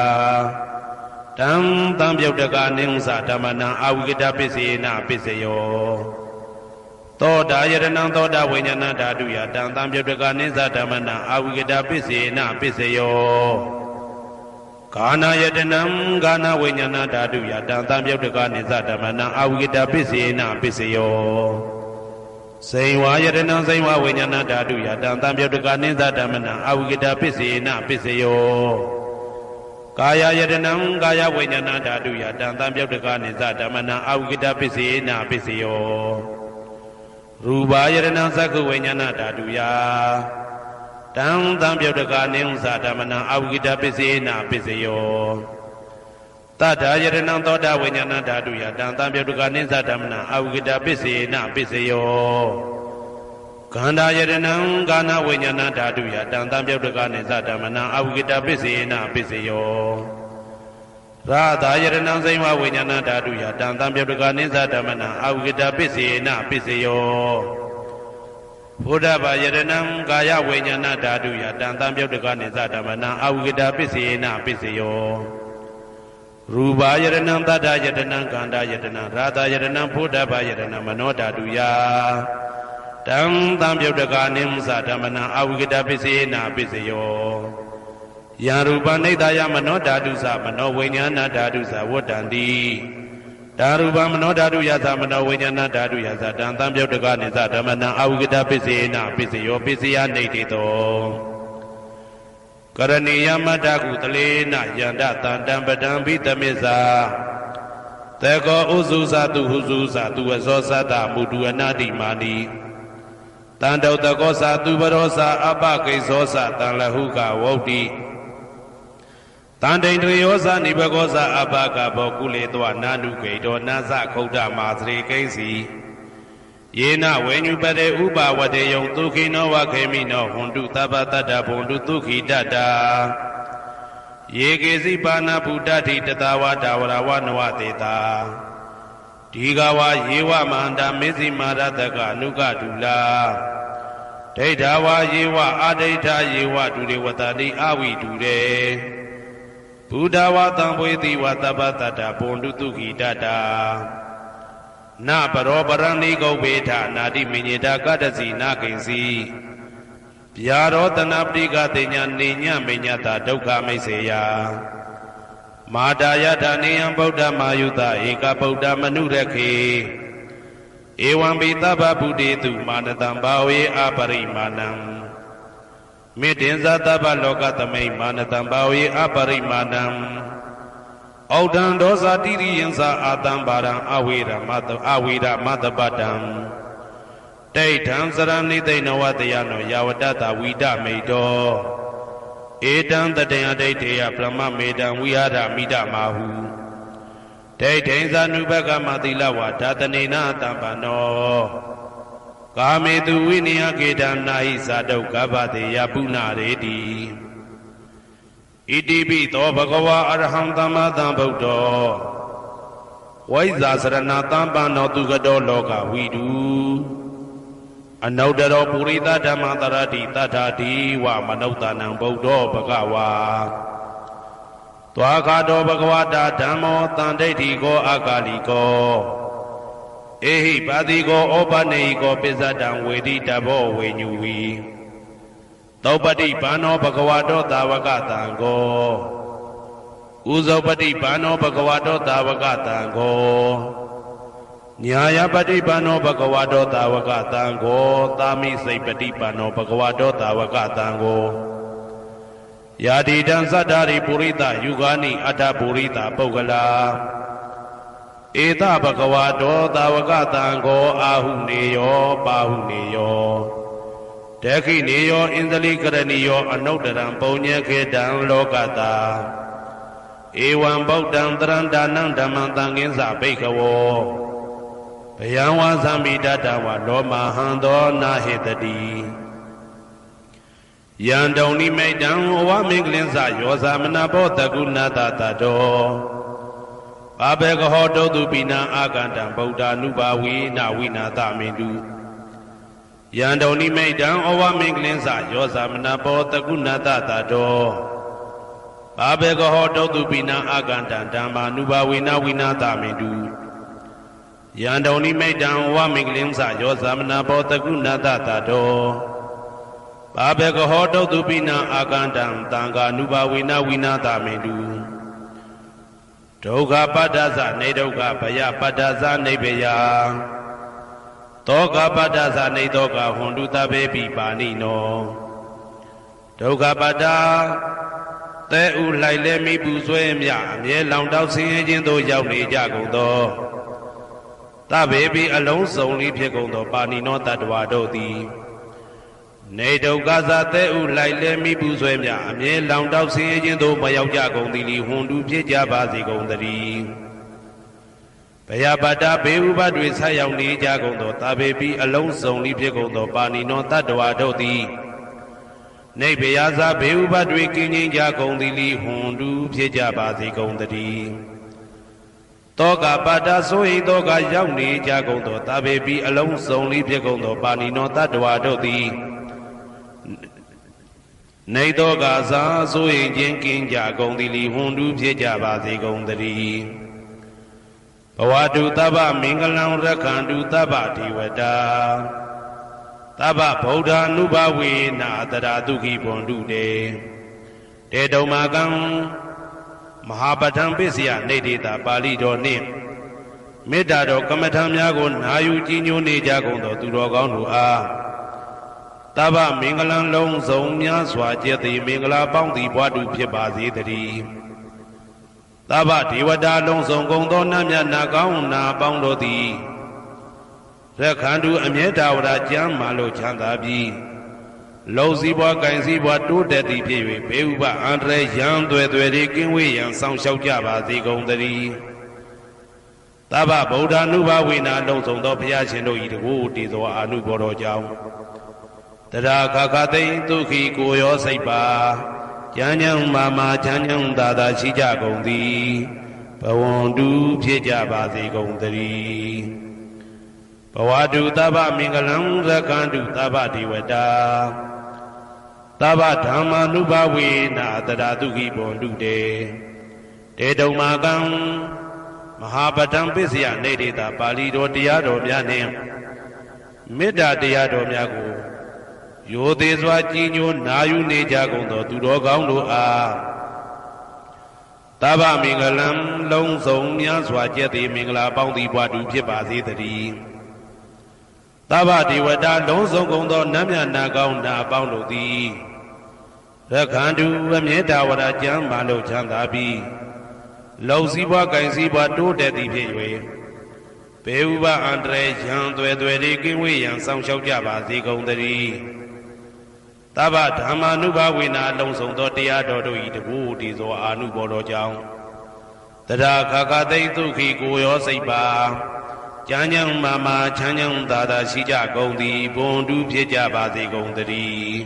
Tam Tampiotagani Zatamana Awigada Pisina Pisayo Toda Yadana Toda Wanyana Daduya Tam Tampiotagani Zatamana Awigada Pisina Pisayo Kana Yadanam Gana Wanyana Daduya Tam Tampiotagani Zatamana Awigada Pisina Pisayo Saiwa Yadana Saiwa Wanyana Daduya Tam Tampiotagani Zatamana Awigada Pisina Pisayo Kaya Yadanam Kaya Wanyana Daduya Tam Tampiotagani Zatamana Awigada Pisina Pisayo Ruba Yadana Saku Wanyana Daduya Tam Tampiotagani Zatamana Awigada Pisina Pisayo Tata Yadana Tota Wanyana Daduya Tam Tampiotagani Zatamana Awigada Pisina Pisayo Kanda Yadana Gana Wanyana Daduya Tam Tampiotagani Zatamana Awigada Pisina Pisayo Radha Yadana Saiwa Wanyana Daduya Tam Tampiotagani Zatamana Awigada Pisina Pisayo Buddha Yadana Gaya Wanyana Daduya Tam Tampiotagani Zatamana Awigada Pisina Pisayo Ruba Yadana Tata Yadana Kanda Yadana Radha Yadana Buddha Yadana Mano Daduya Tam Tampiotagani Zatamana Awigada Pisina Pisayo Yaruba Nedaya Mano Dadusa Mano Wanyana Dadusa Wodandi Daruba Mano Dadu Yaza Mano Wanyana Dadu Yaza Tam Tampiotagani Zatamana Awigada Pisina Pisayo Pisya Nedito Karaniya Madaku Talena Yanda Tandam Badam Vitamisa Tego Uzuza Tu Huzuza Tu Azosata Mudu Anadi Mani Tando Tagosa Tu Barosa Abake Sosa Tanlahuka Wodi Tandendriosa Nibagosa Abaka Bokule Dwa Nanu Kedo Naza Koda Mazri Kesi Yena when you bade Uba Wade Yong Tuki no Wakemi no Hundu Tabatada Bundu Tuki Dada Yegezi Bana Budati Tatawa Dawara Wanwateta Digawa Yewa Manda Mizi Marataka Nuka Dula ဒိဋ္ဌဝါယေဝအဒိဋ္ဌယေဝဒုရေဝတတိအဝိဒုရေဘုဒ္ဓဝါသံပွေတိဝသဗ္ဗတတ္တဘွန်တုတုခိတတနပရောပရဏိကုဗ္ဗေထနာတိမညေတာကတ္တစီနာကိဉ္စီဗျာရောတနာပတိကတိညာနေညမေညတာဒုက္ခမိတ်စေယမာတာယထာနေယံဗုဒ္ဓမာယုတဧကဗုဒ္ဓမနုရခေဧဝံပိသဗ္ဗဗုတေတုမာနတံဘာဝေအပရိမာဏံမေတ္တင်္ဇသဗ္ဗလောကသမိမာနတံဘာဝေအပရိမာဏံဩဒံဒောဇာတိရိယံသာအာတံဘာရံအဝေရမတပတံဒိဋ္ဌံစရဏိသိဏဝတယနောယာဝတတဝိဒမိတောဧတံတတယဒိဋ္ဌေယပရမမေတံဝိဟာရမိဒမာဟုဒိဋ္ဌိံဇာနုဘကမသီလဝါဓာတနေနတံပနောကာမေတုဝိနိယကေတံနာဟိဇာတုကဗ္ဗတေယပုဏ္ဏရေတိဣတိပိသောဘဂဝါအရဟံသမ္မာသမ္ဗုဒ္ဓောဝိဇာစရဏတံပနောသူကတောလောကဝိတုအနုတ္တရောပုရိသဓမ္မတရတိတထာတိဝမနုဿာနံဗုဒ္ဓောဘဂဝါသွားခါတောဘဂဝတာဓမ္မောတန်ဒိဋ္ဌိကောအာကာလိကောဧဟိပါတိကောဩပနေဟိကောပစ္စတံဝေတိတဘောဝေညူဝီသောပတိဘာနောဘဂဝတောသာဝကတံကောဥဇောပတိဘာနောဘဂဝတောသာဝကတံကောညာယပတိဘာနောဘဂဝတောသာဝကတံကောသာမိစိတ်ပတိဘာနောဘဂဝတောသာဝကတံကောယာတိတံသတ္တာရိပုရိသယုဂာနိအတ္တပုရိသပုဂ္ဂလာဧတဘဂဝတောသာဝကတံကောအာဟုနေယောပါဟုနေယောဒက္ခိနေယောဣန္ဒလိကရဏီယောအနုတ္တရံပုံညခေတံလောကတာဧဝံဗုဒ္ဓံတရံဒါနံဓမ္မံသံဃင်းစဘိက္ခဝောဘယံဝါသမိတတဝလောမဟံသောနာဟေတတိယံတုန်နိမိတံဝမင်္ဂလင်းစယောဇာမနဘောတကုဏတတတောဘာဘေကဟောတုတုပိနံအာကန္တံဗုဒ္ဓ ानु ဘာဝေနဝိနာသမေတုယံတုန်နိမိတံဩဝမင်္ဂလင်းစယောဇာမနဘောတကုဏတတတောဘာဘေကဟောတုတုပိနံအာကန္တံဓမ္မာ ानु ဘာဝေနဝိနာသမေတုယံတုန်နိမိတံဩဝမင်္ဂလင်းစယောဇာမနဘောတကုဏတတတောဘာဘေကဟောတုတုပိနံအာကန္တံသံဃာ ानु ဘာဝေနဝိနာသမေတုဒုက္ခပတ္တသနေဒုက္ခဘယပတ္တသနေဘယသောကပတ္တသနေသောကဟွန်တုတဘေပိပါဏိနောဒုက္ခပတ္တသဲဥလိုက်လဲမိပူဆွဲမြအမြဲလောင်တောက်ဆင်းရဲခြင်းသို့ရောက်နေကြကုန်သောတဘေပိအလုံးစုံလေးဖြစ်ကုန်သောပါဏိနောတတ္တဝါတို့သည်နေဒုက္ခသသဲဥလိုက်လဲမိပူဆွဲမြအမြဲလောင်တောက်ဆင်းရဲခြင်းသို့မရောက်ကြကုန်သည်လီဟွန်တုဖြစ်ကြပါစေကုန်သတည်းဘယပတ္တဘေဥပတွေဆက်ရောက်နေကြကုန်သောတာဘေပိအလုံးစုံလေးဖြစ်ကုန်သောပါဏိနောတတ္တဝါတို့သည်နေဘယဇာဘေဥပတွေကင်းငြိမ်းကြကုန်သည်လီဟွန်တုဖြစ်ကြပါစေကုန်သတည်းတောကပတ္တဆိုဟိတောကရောက်နေကြကုန်သောတာဘေပိအလုံးစုံလေးဖြစ်ကုန်သောပါဏိနောတတ္တဝါတို့သည်နေသောကစားဆိုရင်ချင်းကင်းကြကုန်သည်လီဟွန်တုဖြစ်ကြပါစေကုန်သတည်းဘဝတုတဗ္ဗမင်္ဂလံရက္ခန္တုတဗ္ဗဒေဝတာတဗ္ဗဗုဒ္ဓ ानु ဘာဝေနအတရာတုခိဘွန်တုတေတေတုံမာကံမဟာပဋ္ဌံပစ္စယနေတေတာပါဠိတော်နှင့်မေတ္တာတော်ကမ္မထံများကိုနာယူကြည်ညိုနေကြကုန်သောသူတော်ကောင်းတို့အားတဗ္ဗမင်္ဂလံလုံးစုံများစွာကျက်သည်မင်္ဂလာပေါင်းသည်ဘွားတုဖြစ်ပါစေတည်းတဗ္ဗဒေဝတာလုံးစုံကုန်သောနတ်မြတ်နာကောင်းနာပေါင်းတို့သည်ရက္ခန္တုအမြဲတဝရကျမ်းမာလို့ချမ်းသာပြီးလုံစည်းဘွားကင်စည်းဘွားတိုးတက်သည်ဖြစ်၍ဘေဥပအန္တရာယ်ရန်သွဲတွေကင်းဝေးရန်ဆောင်လျှောက်ကြပါစေကုန်သတည်းတဗ္ဗဗုဒ္ဓ ानु ဘာဝေနလုံးစုံသောဘုရားရှင်တို့၏တကူတည်သောအာနုဘောတော်ကြောင့်တရာခခသိမ့်ဒုက္ခိကိုရောစိတ်ပါကျမ်းချမ်းမာချမ်းချမ်းသာသာရှိကြကုန်သည်ဘဝန္တုဖြစ်ကြပါစေကုန်သတည်း ဘဝတုသဗ္ဗမင်္ဂလံရက္ခန္တုသဗ္ဗဒေဝတာသဗ္ဗဓမ္မာနုဘဝေနာတရာတုခိဘွန်တုတေတေတုံမာကံမဟာပတံပစ္စယနေတေတာပါဠိတော်တရားတော်များနှင့်မေတ္တာတရားတော်များကိုရိုသေစွာကြည်ညိုနာယူနေကြကုန်သောသူတော်ကောင်းတို့အားသဗ္ဗမင်္ဂလံလုံးစုံများစွာကျက်သည်မင်္ဂလာပေါင်းသည်ဘွားတူဖြစ်ပါစေတည်းသဗ္ဗဒေဝတာလုံးစုံကုန်သောနတ်မြတ်နာကောင်းနာပေါင်းတို့သည်ရက္ခန္တုအမြဲတဝရကျမ်းမာလို့ချမ်းသာပြီးလုံစည်းပွားကင်စည်းပွားတိုးတက်သည်ဖြစ်၍ဘေဥပအန္တရာယ်ရန်သွယ်သွယ်လေးကင်းဝေးရန်ဆောင်ရှောက်ကြပါစေကုန်သတည်းသဗ္ဗဓမ္မာနုဘဝေနာလုံးစုံသောတရားတော်တို့၏တကူတည်သောအာနုဘော်တော်ကြောင့်တရာခါခသိမ့်ဒုက္ခိကိုရောစိတ်ပါကျမ်းချမ်းမာမာချမ်းချမ်းသာသာရှိကြကုန်သည်ဘွန်တူဖြစ်ကြပါစေကုန်သတည်း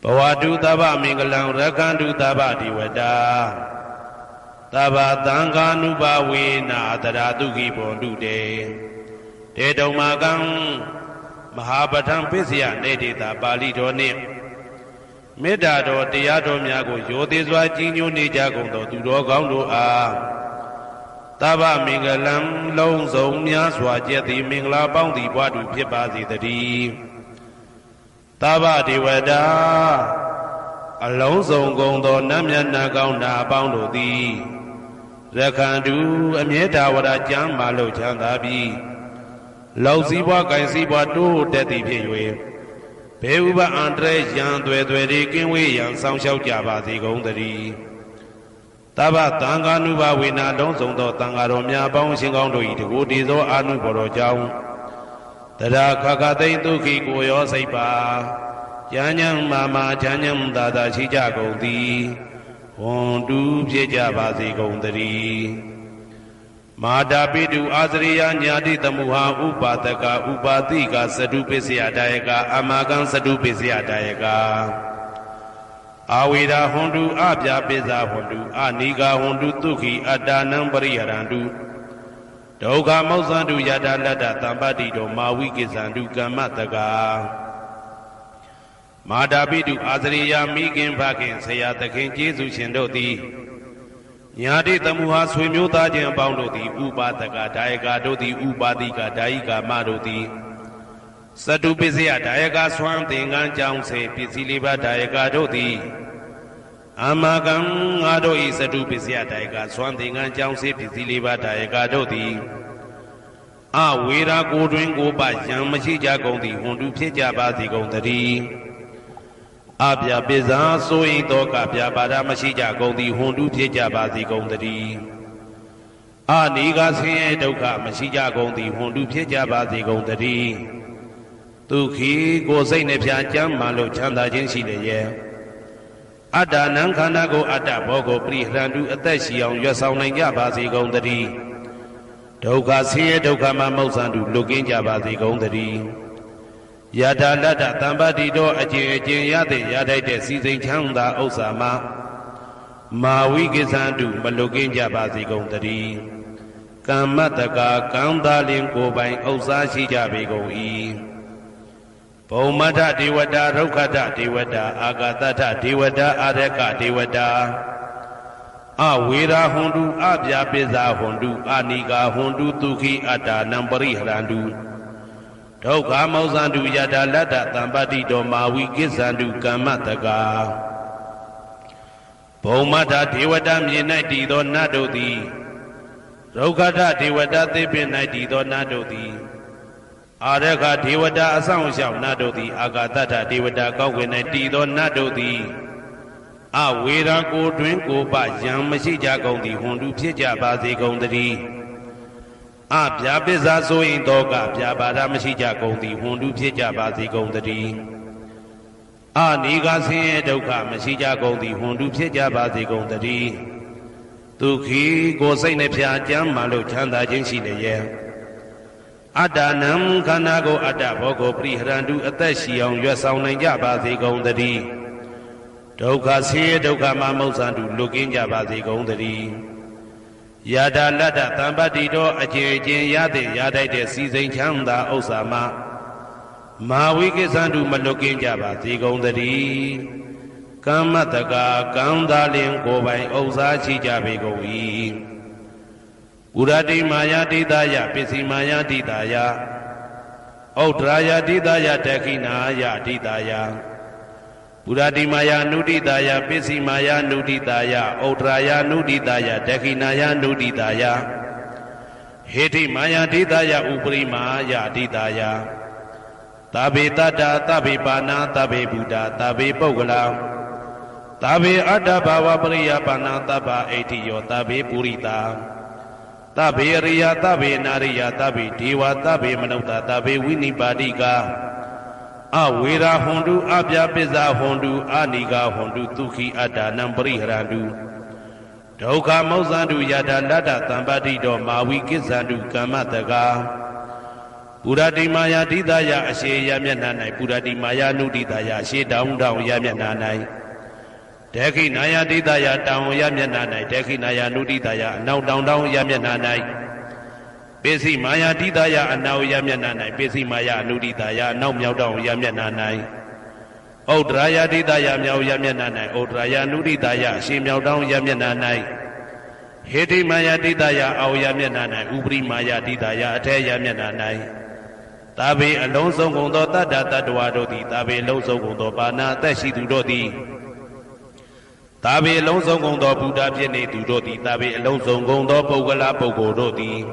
ဘဝတုသဗ္ဗမင်္ဂလံရက္ခန္တုသဗ္ဗဒေဝတာသဗ္ဗသံဃာနုဘဝေနာတရာတုခိဘွန်တုတေတေတုံမာကံမဟာပဋ္ဌံပစ္စယနေတေတာပါဠိတော်နှင့်မေတ္တာတော်တရားတော်များကိုရိုသေစွာကြည်ညိုနေကြကုန်သောသူတော်ကောင်းတို့အားသဗ္ဗမင်္ဂလံလုံးစုံများစွာကျက်သည်မင်္ဂလာပေါင်းသည်ဘွားတူဖြစ်ပါစေတည်းသဗ္ဗဒေဝတာအလုံးစုံကုန်သောနတ်မြတ်နာကောင်းနာပေါင်းတို့သည်ရက္ခန္တုအမြဲတဝရကျမ်းမာလို့ချမ်းသာပြီးလောက်စည်းပွားကင်စည်းပွားတိုးတက်သည်ဖြစ်၍ဘေဥပအန္တရာယ်ရန်သွယ်သွယ်လေးကင်းဝေးရန်ဆောင်ရှောက်ကြပါစေကုန်သတည်းသဗ္ဗသံဃာနုဘဝေနာလုံးစုံသောသံဃာတော်များပေါင်းရှင်ကောင်းတို့၏တကူတည်သောအာနုဘော်တော်ကြောင့်တရာခခသိမ့်ဒုက္ခိကိုရောစိတ်ပါဉာဏ်ဉာဏ်မာမာချမ်းချမ်းသာသာရှိကြကုန်သည်ဝွန်တူဖြစ်ကြပါစေကုန်သတည်းမာတာပိတုအာသရိယညာတိတမုဟာဥပါဒကဥပါတိကသတုပစ္စယဒါယကအမာကံသတုပစ္စယဒါယကအာဝေရာဟွန်တုအပြာပိဇာဟွန်တုအနိကာဟွန်တုဒုက္ခိအတ္တနံပရိဟရန္တုဒုက္ခမောဇန္တုယတာလတ္တသံပတ္တိတောမာဝိကိဇန္တုကမ္မတကာမာတာပိတုအာသရိယမိခင်ဖခင်ဆရာသခင်ကျေးဇူးရှင်တို့သည်ညာတိတမုဟာဆွေမျိုးသားချင်းအပေါင်းတို့သည်ဥပါဒကဒါယကတို့သည်ဥပါတိကဒါယိကာမတို့သည်သတုပစ္စယဒါယကဆွမ်းသင်္ကန်းကြောင့်စေပစ္စည်းလေးပါးဒါယကတို့သည်အမကံငါတို့ဤသတုပစ္စယဒါယကဆွမ်းသင်္ကန်းကြောင့်စေပစ္စည်းလေးပါးဒါယကတို့သည်အဝေရာကိုတွင်ကိုပယံမရှိကြကုန်သည်ဟွန်တုဖြစ်ကြပါစေကုန်သတည်းအပြပိဇာဆိုရင်တော့ကပြပါဒမရှိကြကုန်သည်ဟွန်တုဖြစ်ကြပါစေကုန်သတည်းအနိကဆင်းရဲဒုက္ခမရှိကြကုန်သည်ဟွန်တုဖြစ်ကြပါစေကုန်သတည်းဒုက္ခိကိုစိတ်နှပြကျမ်းမှလို့ချမ်းသာခြင်းရှိလျက်အတ္တနံခန္ဓာကိုအတ္တဘောကိုပရိဟရန္တုအသက်ရှိအောင်ရွတ်ဆောင်နိုင်ကြပါစေကုန်သတည်းဒုက္ခဆင်းရဲဒုက္ခမှမௌဇန္တုလွတ်ကင်းကြပါစေကုန်သတည်းယတာလတ္တသံပတ္တိတော်အကျင့်အကျင့်ရတဲ့ရထိုက်တဲ့စီစိန်ချမ်းသာဥစ္စာမှာမာဝိကိသန္တုမလွတ်ကင်းကြပါစေကုန်သတည်းကမ္မတကာကံသာလင်ကိုယ်ပိုင်ဥစ္စာရှိကြပေကုန်၏ဘုံမထဒေဝတာရုက္ခတဒေဝတာအာဂတထဒေဝတာအာရကဒေဝတာအဝေရာဟွန်တုအပြာပိဇာဟွန်တုအနိကာဟွန်တုဒုက္ခိအတ္တနံပရိဟရန္တုဒုက္ခမောဇန္တုယတာလတ္တသံပတ္တိတောမာဝိကိဇန္တုကမ္မတကာဘုံမထဒေဝတာမြေ၌တည်သောနတ်တို့သည်ရုက္ခတဒေဝတာသေပင်၌တည်သောနတ်တို့သည်အာရခဒေဝတာအဆောင်ရှောက်နတ်တို့သည်အာဂတထဒေဝတာကောက်ွယ်၌တည်သောနတ်တို့သည်အဝေရာကိုတွင်ကိုပယံမရှိကြကုန်သည်ဟွန်တုဖြစ်ကြပါစေကုန်သတည်းအပြာပိဇာဆိုရင်တော့ကပြာပါဒမရှိကြကုန်သည်ဟွန်တုဖြစ်ကြပါစေကုန်သတည်းအနိကဆင်းရဲဒုက္ခမရှိကြကုန်သည်ဟွန်တုဖြစ်ကြပါစေကုန်သတည်းဒုက္ခိကိုစိတ်နှပြကျမ်းမှလို့ချမ်းသာခြင်းရှိလျက်အတ္တနံခန္ဓာကိုအတ္တဘောကိုပရိဟရန္တုအသက်ရှိအောင်ရွတ်ဆောင်နိုင်ကြပါစေကုန်သတည်းဒုက္ခဆင်းရဲဒုက္ခမှမௌဇန္တုလွတ်ကင်းကြပါစေကုန်သတည်း Yada lada tambadido ajin yade yadite season chanda osama. Mawiki sandu malukin jaba zigondari. Kamataga kandalin kobai osachi jabegoi. Urati maya didaya pisi maya didaya. Outraya didaya tekina ya didaya. Urati maya nudidaya pisi maya nudidaya. Outraya nudidaya tekinaya nudidaya. Heti maya didaya upri maya didaya. Tabe tata tabe pana tabe buddha tabe pogala. Tabe adabhawa priya pana taba etiyo tabe purita. Tabe riya tabe nariya tabe dewa tabe manauta tabe winibadika. Awera hondu abya pizza hondu aniga hondu tukhi adanam priharandu. Dauka mauzandu yada lada tambadido mawi kizandu kamataga. Purati maya didaya ashe yamyananai purati maya nudidaya ashe down yamyananai. Deki naya didaya down yamyananai deki naya nudidaya now down yamyananai. Pesi maya didaya now yamyananai pesi maya nudidaya now meow down yamyananai. Outraya didaya meow yamyananai outraya nudidaya ashe meow down yamyananai. Heti maya didaya aw yamyananai upri maya didaya athe yamyananai. Tabe alone song gondo tada tadwa doti tabe alone song gondo pana tashi du doti. Tabe alone song gondo Buddha piene du doti tabe alone song gondo pogala pogo doti.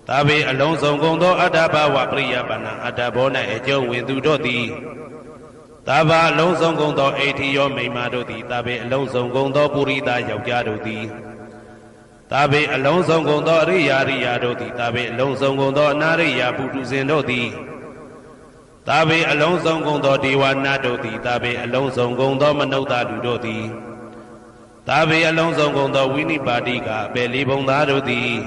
Tabe alone song gondo adabhawa priya pana adabona ejo win du doti. Taba alone song gondo etiyo meima doti tabe alone song gondo purita yaukya doti. Tabe alone song gondo riya doti tabe alone song gondo anariya putu sin doti. Tabe alone song gondo dewana doti tabe alone song gondo manauta du doti. Tabe alone song gondo winibadika belibonda doti.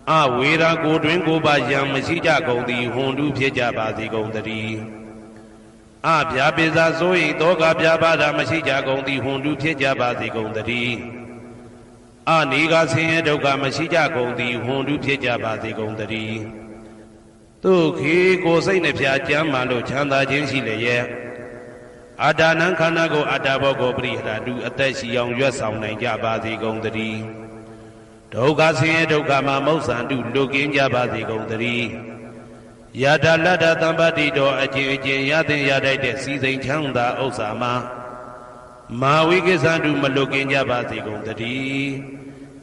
Awera ko twin ko ba yam masija gondi hondu phitja ba si gondari. Abya pizza soi doga bya bada masija gondi hondu phitja ba si gondari. Aniga sin doga masija gondi hondu phitja ba si gondari. Tukhi ko sai ne phya jam ma lo chanda chin shi le ye. Adanan khana ko adabo ko prihara du atat shi yaung yat saung nain ja ba si gondari. Doga sin doga ma mausan du lokin ja ba si gondari. Yada lada tambadido ajin yadin yadaite season chanda osama. Mawiki sandu malukin ja ba si gondari.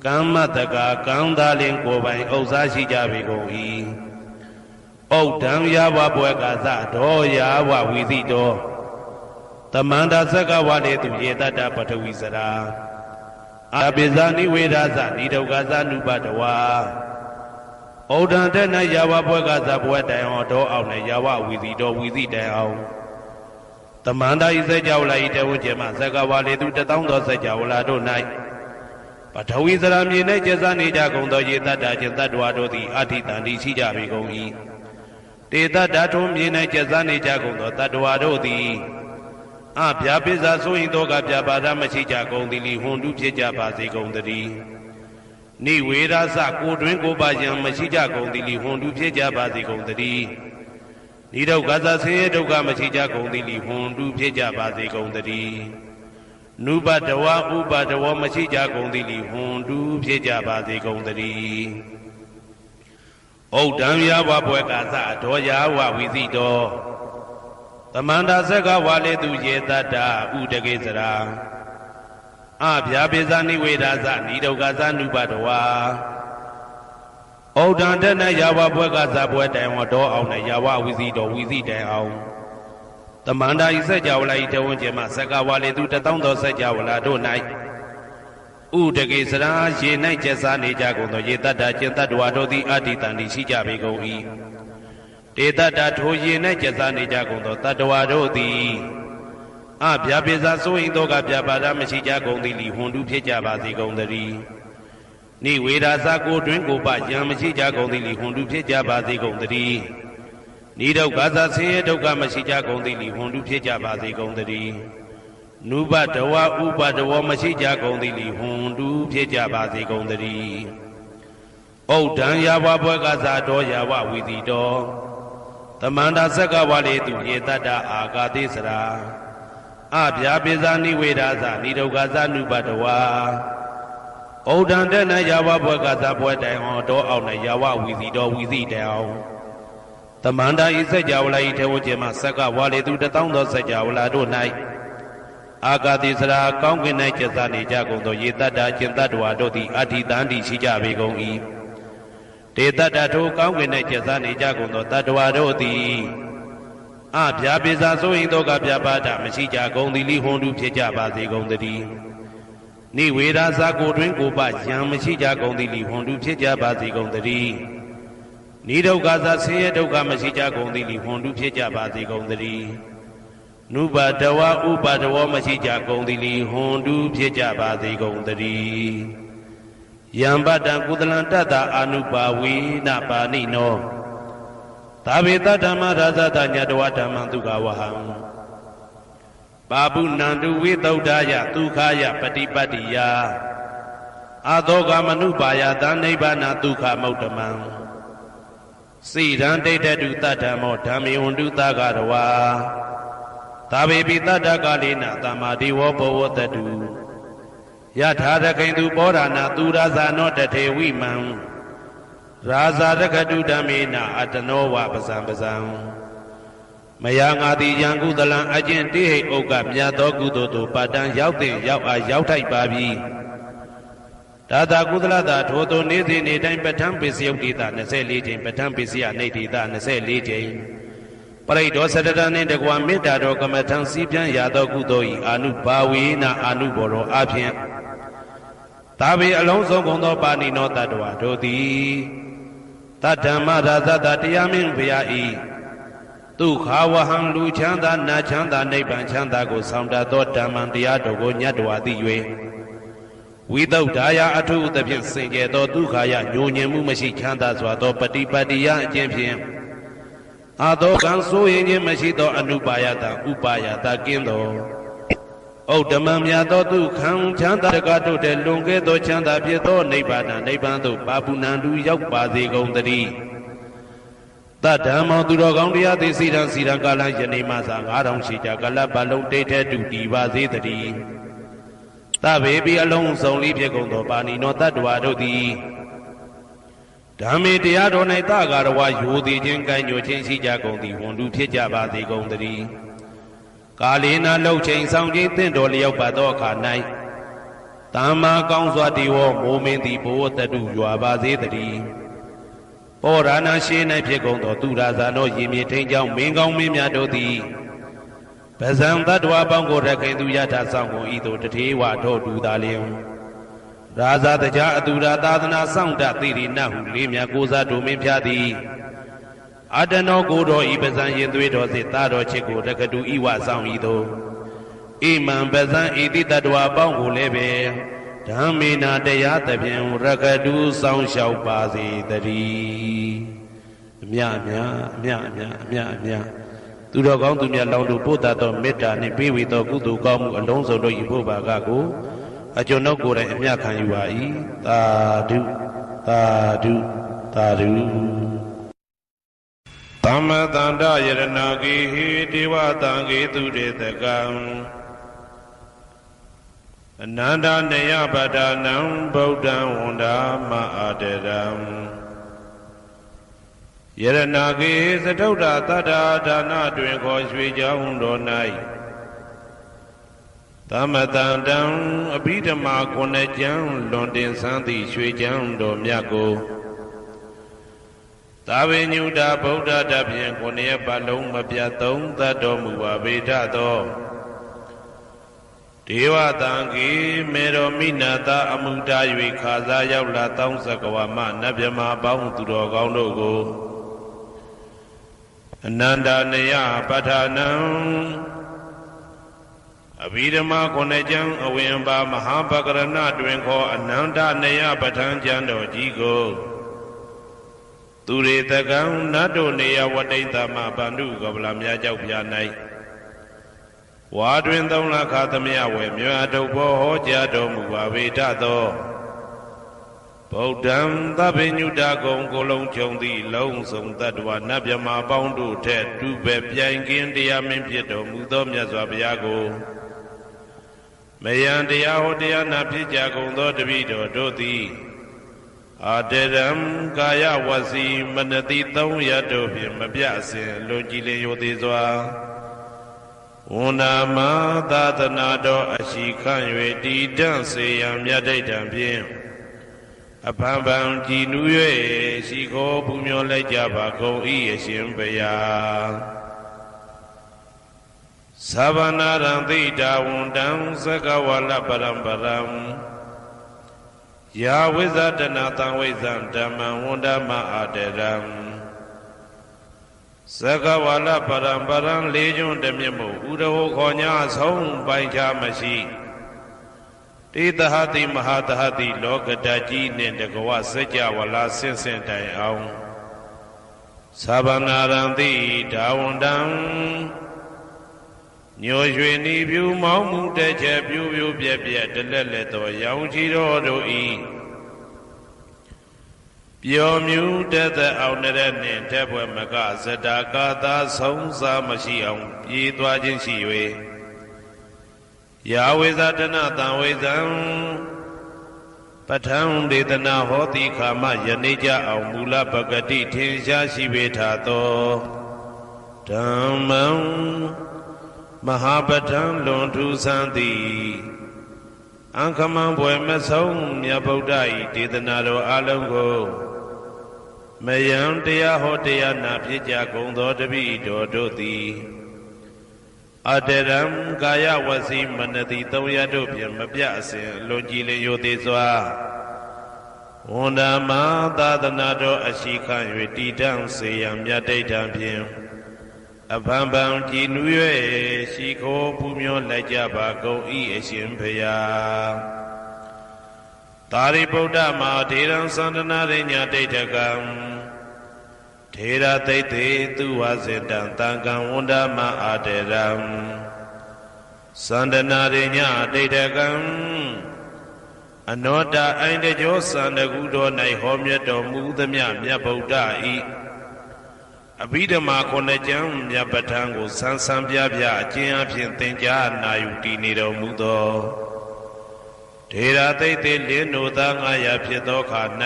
Kamataga kandalin kobai osachi jabegoi. Outam yawa bwekaza do yawa wizito. Tamanda saka wale tu yedata patawisara. Abizani wedaza nidogaza nubadawa. Oudantena yawa bwekaza bwetayon do aune yawa wizitayon. Tamanda isa jawla ite wujema saka wale tu tataundo sa jawla do nai. Patawisara mine jazani jagondo yedata jazadwa do di atitandi si jabegoi. Teta dato mine jazani jagondo tadwa do di. Abya pizza soin doga byabada machi jagondi li hondu phitja ba si gondari. Ni wera sa ko twin ko ba yan machi jagondi li hondu phitja ba si gondari. Ni dauka sa sin dauka machi jagondi li hondu phitja ba si gondari. Nubadawa ubadawa machi jagondi li hondu phitja ba si gondari. Outam yawa bwekaza do yawa wizito. Tamanda saka wale tu yedata udagezara. Abya pizani wedaza nidogaza nubadawa. Oudantena yawa bwekaza bwetayon do aune yawa wizitayon. Tamanda isa jawla ite wunjema saka wale tu tataundo sa jawla do nai. Udagezara ye nai jesa ne jagondo yedata jintadwa do di aditandi si jabegoi. Teta dato ye nai jesa ne jagondo tadwa do di. Abya pizza soin doga byabada machi jagondi li hondu phitja ba si gondari. Ni wera sa ko twin ko ba yan machi jagondi li hondu phitja ba si gondari. Ni dauka sa sin dauka machi jagondi li hondu phitja ba si gondari. နုဘတဝဥပတဝမရှိကြကုန်သည်လီဟွန်တူဖြစ်ကြပါစေကုန်သတည်းဩဒံယာဝဘွဲကစားတော်ယာဝဝီတိတော်သမန္တာဆက်ကဝါလေသူရေတတ္တအာဂါတိစရာအဗျာပိဇာနိဝေဒာသနိဒုက္ခသနုပတဝါဩဒံတဲ့၌ယာဝဘွဲကစားပွဲတိုင်ဟောတော်အောင်၌ယာဝဝီတိတော်ဝီတိတိုင်အောင်သမန္တာဤစัจ java လာဤထေဝကျင်မှဆက်ကဝါလေသူတသောင်းသောစัจ java လာတို့၌အာဂါတိစရာကောင်းကင်၌ကျက်စားနေကြကုန်သောရေတတ္တကျင်တတ္တဝါတို့သည်အဋ္ဌိတန္တိရှိကြပေကုန်၏တေတတ္တထိုကောင်းကင်၌ကျက်စားနေကြကုန်သောတတ္တဝါတို့သည်အဗျာပိဇာဆိုရင်တော့ကဗျာပါဒမရှိကြကုန်သည်လိဟွန်တုဖြစ်ကြပါစေကုန်သတည်းနိဝေဒာဇာကိုတွင်ကိုပယံမရှိကြကုန်သည်လိဟွန်တုဖြစ်ကြပါစေကုန်သတည်းနိဒုက္ခဇာဆင်းရဲဒုက္ခမရှိကြကုန်သည်လိဟွန်တုဖြစ်ကြပါစေကုန်သတည်းနုပါတဝဥပါတဝမရှိကြကုန်သည်လိဟွန်တုဖြစ်ကြပါစေကုန်သတည်းယံပတံကုသလံတတ္တအာနုပါဝေနပါဏိနောသာဝေတဓမ္မရာဇတညတဝဓမ္မဒုက္ခဝဟံပါပုဏန္တုဝိသုဒ္ဓယဒုက္ခယပฏิပတ္တိယအသောကမနုပါယသနိဗ္ဗာနဒုက္ခမௌတမံစိရန်ဒိဋ္ဌတုတတ္တမောဓမ္မေဝန္တုသဂရဝါသာဝေပိတတ္တကာလေနသမ္မာဒေဝဘောဝတတုယထာရခိန်သူပောရဏသူရာဇာနောတထေဝိမံရာဇာရခတုဓမ္မေနအတနောဝပဇံပဇံမယငါတိယံကုသလံအကျင့်တိဟိဥက္ကမြတ်သောကုသိုလ်တို့ပါတံရောက်တဲ့ရောက်အားရောက်ထိုက်ပါပြီဒါသာကုသလတာထိုသို့နေ့စဉ်နေ့တိုင်းပဋ္ဌာန်းပိစယုတ်တိတာ24ကြိမ်ပဋ္ဌာန်းပိစယနေတိတာ24ကြိမ်ပရိဒောသတ္တနှင့်တကွာမေတ္တာတော်ကမ္မထံစီးပြန်ရသောကုသိုလ်ဤအာနုဘာဝေနအာနုဘောရောအဖြင့်သာဝေအလုံးစုံကုန်သောပါဏိနောတတ္တဝါတို့သည်တတ္တမရာဇတတရားမင်းဘုရားဤဒုက္ခဝဟံလူချမ်းသာနာချမ်းသာနိဗ္ဗာန်ချမ်းသာကိုဆောင်တတ်သောဓမ္မံတရားတော်ကိုညတ်တော်သိ၍ဝိသုဒ္ဓါယအထုသဖြင့်စင်ကြယ်သောဒုက္ခယညိုညင်မှုမရှိချမ်းသာစွာသောပฏิပတ္တိယအကျင့်ဖြင့်အာသောကံဆိုရင်ခြင်းမရှိသောအနုပါယတဥပါယတကင်းသောဩဓမ္မမြတ်သောဒုက္ခံချမ်းသာတကတို့တဲ့လွန်ကဲသောချမ်းသာဖြစ်သောနိဗ္ဗာန်နိဗ္ဗာန်သို့ပါပုဏ္ဏတုရောက်ပါစေကုန်သတည်းတတ္တမောသူတော်ကောင်းတရားသိစီရန်ကာလယနေ့မှသာ9000ရှိကြကလပတ်လုံးတိတ်ထဲတူတည်ပါစေတည်းသဗ္ဗေပိအလုံးစုံလေးဖြစ်ကုန်သောပါဏိနောတတ္တဝါတို့သည်ဓမ္မေတရားတော်၌တဂါရဝယိုသည်ခြင်းကံ့ညိုခြင်းရှိကြကုန်သည်ဝန်တုဖြစ်ကြပါစေကုန်သတည်းကာလေနာလှုပ်ချိန်ဆောင်ခြင်းတင့်တော်လျောက်ပါသောအခါ၌သမ္မာကောင်းစွာတည်ဝမိုးမင်းသည်ဘဝတတုရွာပါစေတည်းပောရဏရှိ၌ဖြစ်ကုန်သောသူရာဇာနောရေမြေထိန်ကြောင့်မင်းကောင်းမင်းများတို့သည်ပဇံတတ္တဝါပေါင်းကိုရခိုင်သူယထာဆောင်ကုန်ဤသို့တထေဝထောတူသာလျင်ရာဇာတကြအတူရာသာသနာဆောင်တသိရိနဟုလေးမြတ်ကိုစားတို့မင်းဖျားသည်အတနောကိုတော်ဤပဇံရင်သွေးတော်စေတာတော်ချစ်ကိုတက္ကတူဤဝဆောင်ဤသို့ဣမံပဇံဤတိတတ္တဝါပေါင်းကိုလည်းပဲဓမ္မေနာတရားသဖြင့်ရက္ခတုဆောင်လျှောက်ပါစေတည်းအမြအမြသူတော်ကောင်းသူမြတ်လောင်းတို့ပို့တတ်သောမေတ္တာနှင့်ပေးဝေသောကုသိုလ်ကောင်းမှုအလုံးစုံတို့ဤဖို့ပါကကိုအကျွန်ုပ်ကိုယ်တိုင်အမြခံယူပါ၏သာဓုသာဓုသာဓုသမ္မတန္တယရဏဂေဟိဒေဝတံဂေတုရေတကံအနန္တနေယပဒနံဗုဒ္ဓံဝန္ဒာမအာတရံယရဏဂေသတုဒ္ဓတတ္တာဒါနတွင်ခေါ်ရွှေကြောင်းတော်၌သမတန္တံအဘိဓမ္မာခုနှစ်ကျမ်းလွန်တင်ဆန်းသည့်ရွှေကျမ်းတော်မြတ်ကိုသာဝေညုတာဗုဒ္ဓတဖြင့်ခုနှစ်ပတ်လုံးမပြတ်သုံးသတ်တော်မူပါဗေဒသောဒေဝတံဂေမေရောမိနာတာအမှုတာ၍ခါစားရောက်လာတောင်းစကဝမနတ်မြမပေါင်းသူတော်ကောင်းတို့ကိုအနန္တနယပဋ္ဌာနံအဘိဓမ္မာခုနှစ်ကျမ်းအဝင်ပါမဟာပကရဏတွင်ခေါ်အနန္တနယပဋ္ဌာန်းကျမ်းတော်ကြီးကိုသူရေတကံနတ်တို့နေယဝတိတ္တမဗန္ဓုကပလမြတ်ကြောက်ပြ၌ဝ ဝါတွင်သုံးလခါသမယဝေမြွာတုပ်ဘောဟောကြားတော်မူပါဝေဒသောဗုဒ္ဓံသဗ္ဗညုတကုံကိုလုံးကြုံသည့်လုံးစုံတတ္တဝနတ်မြမပေါင်းတို့ထက်တူပဲပြိုင်ကင်းတရားမင်းဖြစ်တော်မူသောမြတ်စွာဘုရားကိုမယံတရားဟောတရားနာဖြစ်ကြကုန်သောတပည့်တော်တို့သည်အာတရံကာယဝစီမနတိသုံးရတို့ဖြင့်မပြအစဉ်လွန်ကြည်လင်ရိုသေစွာဝန္နာမသာသနာတော်အရှိခန့်၍တည်တံ့စေရန်မြတ်ဒိဋ္ဌံဖြင့်အဖန်ဖန်ကြည်နူး၍ရှိခိုးပူမျောလိုက်ကြပါကုန်၏အရှင်ဘုရားသဗ္ဗနာရံသိတာဝန္တံသကဝလပရံပရံယာဝိဇဒနာတံဝိဇံဓမ္မံဝန္ဒမအာတရံသကဝလပရံပရံလေးကျွန်းတမြတ်မို့ဥရဟောခေါ်ညာဆုံးပိုင်ခြားမရှိတေတဟတိမဟာတဟတိလောကတကြီးနှင့်တကဝစัจ java လာဆင့်ဆင့်တိုင်အောင်သဗ္ဗနာရံတိဒါဝန္တံညိုရွှေနီပြူမောင်းမှုတဲ့ချက်ပြူပြူပြက်ပြက်တလက်လက်သောရောင်ချီတော်တို့ဤပျော်မြူတတ်တဲ့အောင်တဲ့နှင့်တဲ့ဘွယ်မကဇတာကာသာဆုံးစားမရှိအောင်ပြေးသွားခြင်းရှိ၍ယာဝေဇတနာတံဝေဇံပဋ္ဌံဒေသနာဟောတိခာမယနေ့ကြအောင်မူလပဂတိထင်ရှားရှိပေထသောဓမ္မံမဟာပဋ္ဌံလွန်ထူးဆန်းသည်အံခမံဘွယ်မဆုံးမြတ်ဗုဒ္ဓ၏ဒေသနာတော်အလုံးကိုမယံတရားဟောတရားနာဖြစ်ကြကုန်သောတပည့်တော်တို့သည်အတရံကာယဝစီမနတိသုံးရတို့ဖြင့်မပြအစဉ်လွန်ကြည်လင်ရိုသေစွာဝန္ဒမသာသနာတော်အရှိခန့်၍တည်တံ့စေရန်မြတ်ဒိဋ္ဌံဖြင့်အဖန်ဖန်ကြည်နူး၍ရှိခိုးပူမျောလိုက်ကြပါကုန်၏အရှင်ဘုရားသာရိပုတ္တမဟာထေရံသန္တနာရိညာဒိဋ္ဌကံထေရသိတေသူဝစေတံတံကံဝန္ဒမအာတေရံသန္တနာရိညာဒိဋ္ဌကံအနောတအိုင်တကြောသန္တကုတော်၌ဟောမြတ်တော်မူသမျှမြတ်ဗုဒ္ဓဤအဘိဓမ္မာခုနှစ်ကျမ်းမြတ်ပဋ္ဌာန်းကိုဆန်းဆန်းပြပြအကျဉ်းအဖြစ်သင်ကြားနာယူတည်နေတော်မူသောထေရသိတေလင်းတို့သား900ဖြစ်သောခါ၌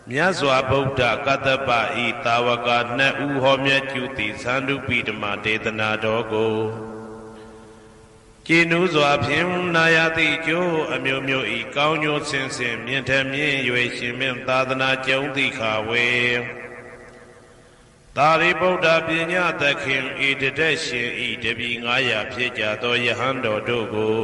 မြတ်စွာဘုရားကတ္တပဤတာဝက2ဦးဟောမြတ်ကျူသည်သန္ဓုပိဓမ္မာဒေသနာတော်ကိုကျင့်ဥစွာဖြင့်နာယတိကျိုးအမျိုးမျိုးဤကောင်းကျိုးဆင်းဆင်းမြင့်ထမြင့်၍ရှင်မင်းသာသနာကျုံတိခါဝေသာရိပုတ္တပညာသခင်ဤတတက်ရှင်ဤတပည့်900ဖြစ်ကြသောယဟန်တော်တို့ကို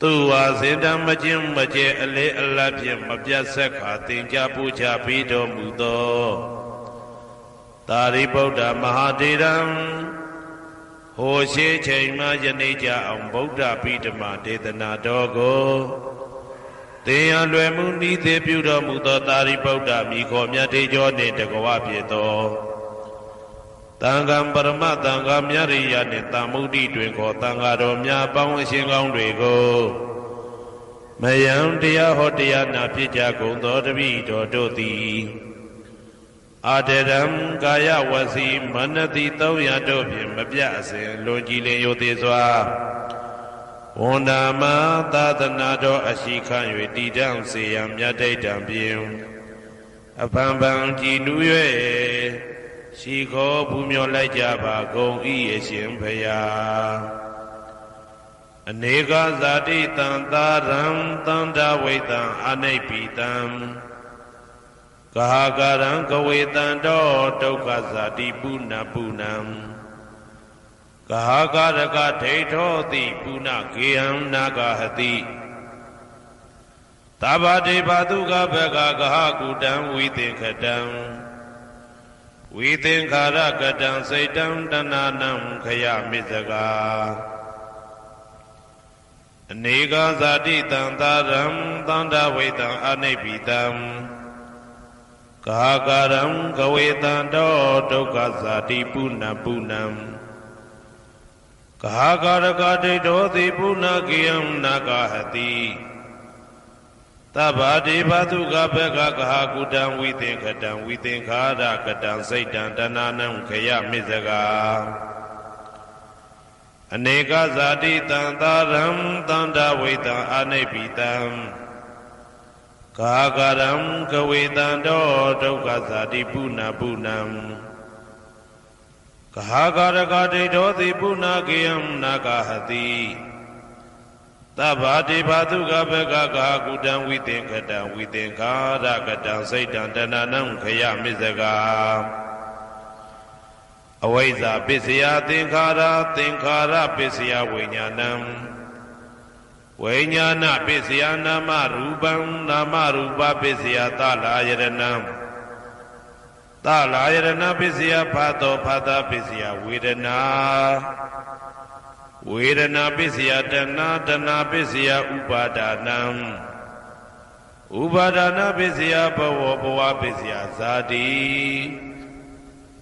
သူဝါစေတံမကျင်းမကျဲအလေအလတ်ဖြင့်မပြတ်ဆက်ခါသင်ကြားပူချပေးတော်မူသောသာရိပုတ္တမဟာထေရံဟိုရှိချိန်မှယနေ့ကြအောင်ဗုဒ္ဓပိဓမ္မာဒေသနာတော်ကိုသင်ရလွယ်မှုဤသေးပြုတော်မူသောသာရိပုတ္တမိခေါ်မြတ်တေကျော်နှင့်တကဝဖြစ်သောတန်ခါပရမတန်ခါမြရိယနှင့်တာမုဒ္ဒိတွင်ခေါ်တန်ခါတော်များပေါင်းအရှင်ကောင်းတွေကိုမယံတရားဟောတရားနာဖြစ်ကြကုန်သောတပည့်တော်တို့သည်အာတရံကာယဝစီမနတိသုံးရတို့ဖြင့်မပြအစဉ်လွန်ကြည်လင်ရိုသေစွာဝန္ဒမသာသနာတော်အရှိခန့်၍တည်တံ့စေရန်မြတ်ဒိဋ္ဌံဖြင့်အဖန်ဖန်ကြည်နူး၍ရှိခိုးပူမျောလိုက်ကြပါကုန်၏အရှင်ဘုရားအနေကဇာတိတံသာရံသန္တာဝိတံအနိပိတံကဟာကာရံကဝေတံတောဒုက္ခဇာတိပုဏ္ဏပုဏ္ဏံကဟာကာရကဒိဋ္ဌောတိပုဏ္ဏကေဟံနာဂဟတိသဗ္ဗတေဘာတုကဘဂကဟာကုတံဝိသင်္ခတံဝိသင်္ခာရကတံစိတ်တံတဏနံခယမိဇဂာအနေကဇာတိတံသာရံသန္တာဝိတံအနိပိတံကာကာရံကဝေတံတောဒုက္ခဇာတိပုဏ္ဏပုဏ္ဏံက Kahakaraka didoti punakiyam nakahati Tabadi batu gabeka kahakudam within khara kadam saitan dananam kaya mizaga Aneka zati tantaram tanda vitam anepitam Kahakaram kawitando dukkha zati punam Kahakaraka didoti punakiyam nakahati Tabati batu gabeka kahakudam within khara kadam saitan dananam kaya mizaga Avaiza pisya tinkhara pisya Vinyana pisya nama rupa pisya talayarana pisya phata pisya vedana pisya dana pisya upadana pisya bhava pisya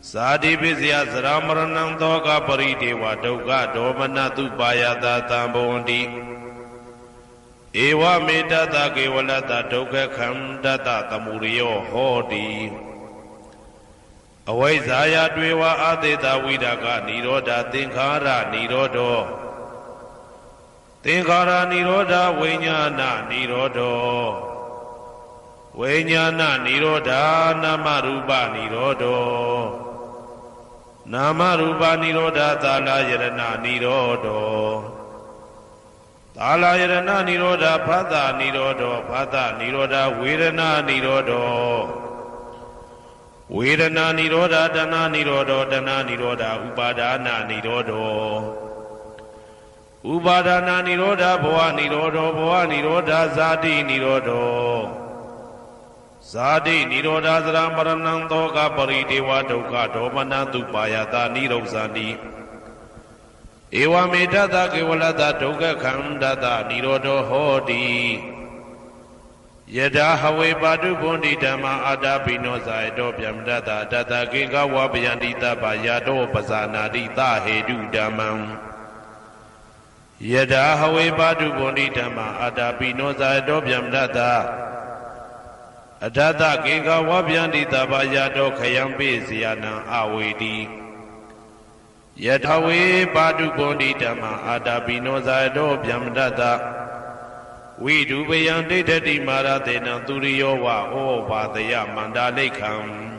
Sadi pisya saramaranam toka paridewa dukkha domana tupayata tambondi Ewa medata kevalata dukkha khamdata tamuriyo hodi Avaisaya dveva adeta vidaka nirodha tinkhara nirodha vinyana nirodha nama rupa nirodha talayarana nirodha phata nirodha vedana nirodha dana nirodha upadana nirodha bhava nirodha zati nirodha saramaranam toka paridewa dukkha domana tupayata nirodhani Ewa medata kevalata dukkha khamdata nirodho hodi Yada hawe padu bondi dhamma adabino saedo pyamdata tata keka wapyandita payado pasanadita hedu dhammam Yada hawe padu bondi dhamma adabino saedo pyamdata Adata keka wapyandita payado khayampi siyana awedi Yada hawe padu bondi dhamma adabino saedo pyamdata Vidu bayante dati maratena turiyo wa ovadaya mandalikham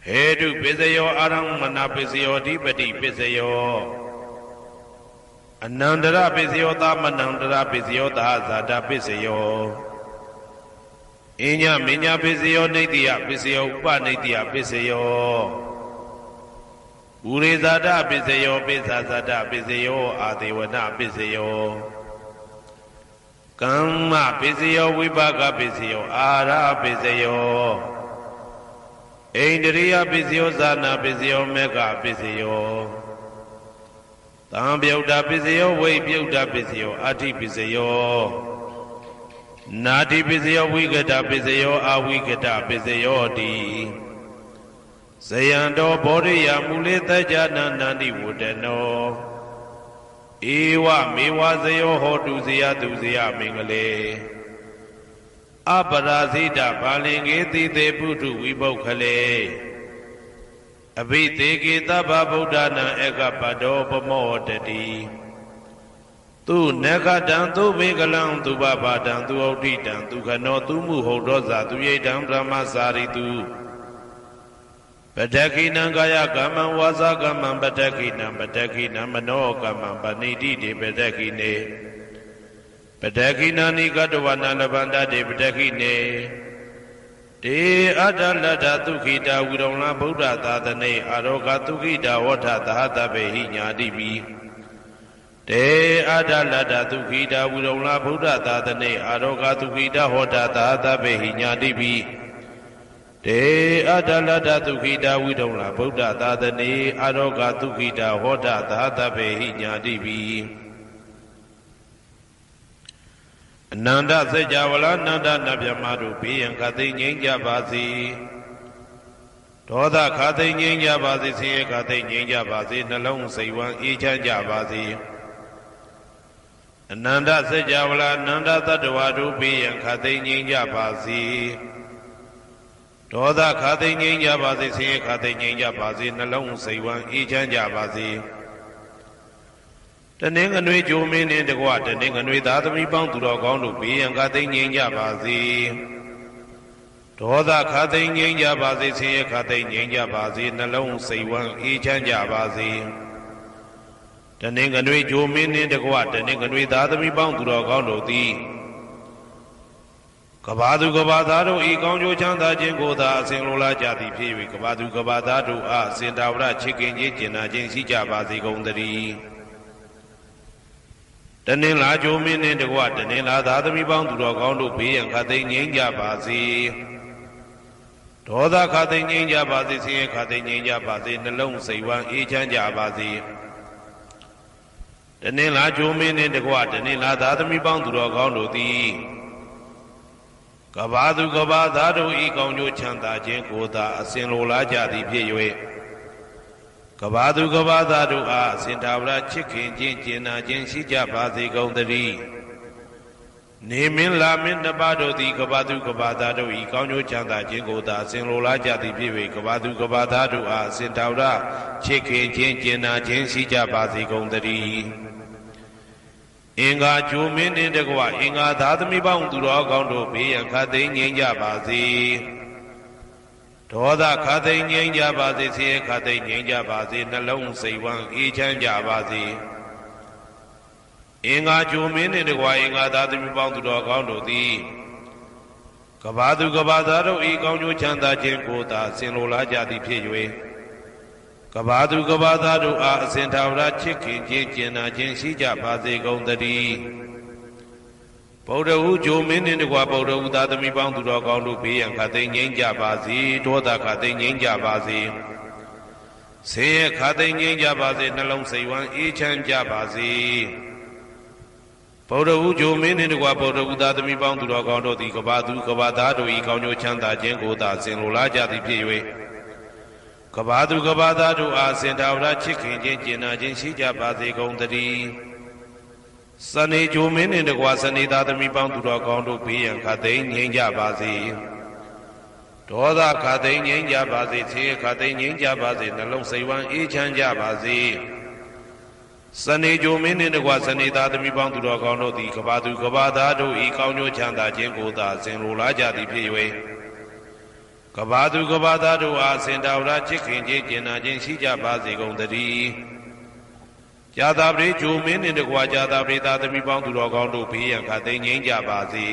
Hedu pisayo arang manapisayo dipati pisayo Anandara pisayo tamanandara pisayo tahazada pisayo Inya minya pisayo nidya pisayo upanidya pisayo Urizada pisayo pisazada pisayo adevana pisayo Kamma pisayo vipaka pisayo ara pisayo Indriya pisayo zana pisayo mega pisayo Tambhyauta pisayo vaipyauta pisayo ati pisayo Nati pisayo vigata pisayo avigata pisayo di Sayando bodhiya mulita jana nandi vudano Ewa mewa zayo hotu zaya duzaya mingale Aparazita palinge tite putu vibaukhale Abhite taba buddhana eka pado pamodati Tu nekadam tu vegalam tu babadam tu audidam tu khano tu muhodoza tu yedam brahmasari tu Padakina gaya kamam wasa kamam padakina mano kamam paniti de padakina nikadwana labanda de padakine De adalata tukhita virona buddha tatane aroga tukhita vata tahata behi nyadibi De adalata tukhita virona buddha tatane aroga tukhita vata tahata behi nyadibi De adalata tukhita vidona buddha tatane aroga tukhita hoda tahata behi nyadibi Ananda sejavala nanda nabhyamadu biyan kati nyingya basi ဒေါသခါသိငြိမ်းကြပါစေဆင်းရဲခါသိငြိမ်းကြပါစေနှလုံးစိတ်ဝမ်းအေးချမ်းကြပါစေအနန္တစัจ java လာအနန္တတတ္တဝါတို့ဘေးရန်ခါသိငြိမ်းကြပါစေဒေါသခါသိငြိမ်းကြပါစေဆင်းရဲခါသိငြိမ်းကြပါစေနှလုံးစိတ်ဝမ်းအေးချမ်းကြပါစေတနင်္ဂနွေဂျိုမင်းနှင့်တကွတနင်္ဂနွေသားသမီးပေါင်းသူတော်ကောင်းတို့ဘေးရန်ခါသိငြိမ်းကြပါစေဒေါသခါသိငြိမ်းကြပါစေဆင်းရဲခါသိငြိမ်းကြပါစေနှလုံးစိတ်ဝမ်းအေးချမ်းကြပါစေတနင်္ဂနွေဂျိုမင်းနှင့်တကွတနင်္ဂနွေသားသမီးပေါင်းသူတော်ကောင်းတို့သည်ကဘာသူကဘာသားတို့ဤကောင်းကျိုးချမ်းသာခြင်းကိုသာအစဉ်လိုလားကြသည်ဖြစ်၍ကဘာသူကဘာသားတို့အားစင်တာဝရချစ်ခင်ခြင်းကျင်နာခြင်းရှိကြပါစေကုန်သတည်းတနင်္လာဂျိုမင်းနှင့်တကွတနင်္လာသားသမီးပေါင်းသူတော်ကောင်းတို့ဘေးရန်ခါသိငြိမ်းကြပါစေဒေါသခါသိငြိမ်းကြပါစေဆင်းရဲခါသိငြိမ်းကြပါစေနှလုံးစိတ်ဝမ်းအေးချမ်းကြပါစေတနင်္လာဂျိုမင်းနှင့်တကွတနင်္လာသားသမီးပေါင်းသူတော်ကောင်းတို့သည်ကဘာသူကဘာသားတို့ဤကောင်းကျိုးချမ်းသာခြင်းကိုသာအစဉ်လိုလားကြသည်ဖြစ်၍ကဘာသူကဘာသားတို့အားအစဉ်သာဝရချစ်ခင်ခြင်းကျင်နာခြင်းရှိကြပါစေကုန်သတည်းနေမင်းလာမင်းနှစ်ပါးတို့သည်ကဘာသူကဘာသားတို့ဤကောင်းကျိုးချမ်းသာခြင်းကိုသာအစဉ်လိုလားကြသည်ဖြစ်၍ကဘာသူကဘာသားတို့အားအစဉ်သာဝရချစ်ခင်ခြင်းကျင်နာခြင်းရှိကြပါစေကုန်သတည်းအင်္ဂါဂျိုမင်းနှင့်တကွအင်္ဂါသားသမီးပေါင်းသူတော်ကောင်းတို့ဘေးရန်ခါသိငြိမ်းကြပါစေဒေါသခါသိငြိမ်းကြပါစေဆင်းရဲခါသိငြိမ်းကြပါစေနှလုံးစိတ်ဝမ်းအေးချမ်းကြပါစေအင်္ဂါဂျိုမင်းနှင့်တကွအင်္ဂါသားသမီးပေါင်းသူတော်ကောင်းတို့သည်ကဘာသူကဘာသားတို့ဤကောင်းကျိုးချမ်းသာခြင်းကိုသာဆင်လိုလားကြသည်ဖြစ်၍ကဘာသူကဘာသားတို့အားအစဉ်သာဝရချစ်ခင်ခြင်းကျင်နာခြင်းရှိကြပါစေကုန်သတည်းဗုဒ္ဓဟူဂျိုမင်းနှင့်တကွဗုဒ္ဓဟူသားသမီးပေါင်းသူတော်ကောင်းတို့ဘေးရန်ခါသိငြိမ်းကြပါစေဒေါသခါသိငြိမ်းကြပါစေဆင်းရဲခါသိငြိမ်းကြပါစေနှလုံးစိတ်ဝမ်းအေးချမ်းကြပါစေဗုဒ္ဓဟူဂျိုမင်းနှင့်တကွဗုဒ္ဓဟူသားသမီးပေါင်းသူတော်ကောင်းတို့သည်ကဘာသူကဘာသားတို့ဤကောင်းကျိုးချမ်းသာခြင်းကိုသာဆင်လိုလားကြသည်ဖြစ်၍ကဘာသူကဘာသားတို့အားစင်တာဝရချစ်ခင်ခြင်းကျင်နာခြင်းရှိကြပါစေကုန်သတည်းစနေဂျိုမင်းနှင့်တကွစနေသားသမီးပေါင်းသူတော်ကောင်းတို့ဘေးရန်ခါသိငြိမ်းကြပါစေဒေါသခါသိငြိမ်းကြပါစေဆင်းရဲခါသိငြိမ်းကြပါစေနှလုံးစိတ်ဝမ်းအေးချမ်းကြပါစေစနေဂျိုမင်းနှင့်တကွစနေသားသမီးပေါင်းသူတော်ကောင်းတို့သည်ကဘာသူကဘာသားတို့ဤကောင်းကျိုးချမ်းသာခြင်းကိုသာစင်လိုလားကြသည်ဖြစ်၍ကဘာသူကဘာသားတို့အားစင်တာဝရချစ်ခင်ခြင်းကျင်နာခြင်းရှိကြပါစေကုန်သတည်းကြာသာပရိဂျိုမင်းနှင့်တကွာကြာသာပရိသားသမီးပေါင်းသူတော်ကောင်းတို့ဘေးရန်ခါသိငြိမ်းကြပါစေ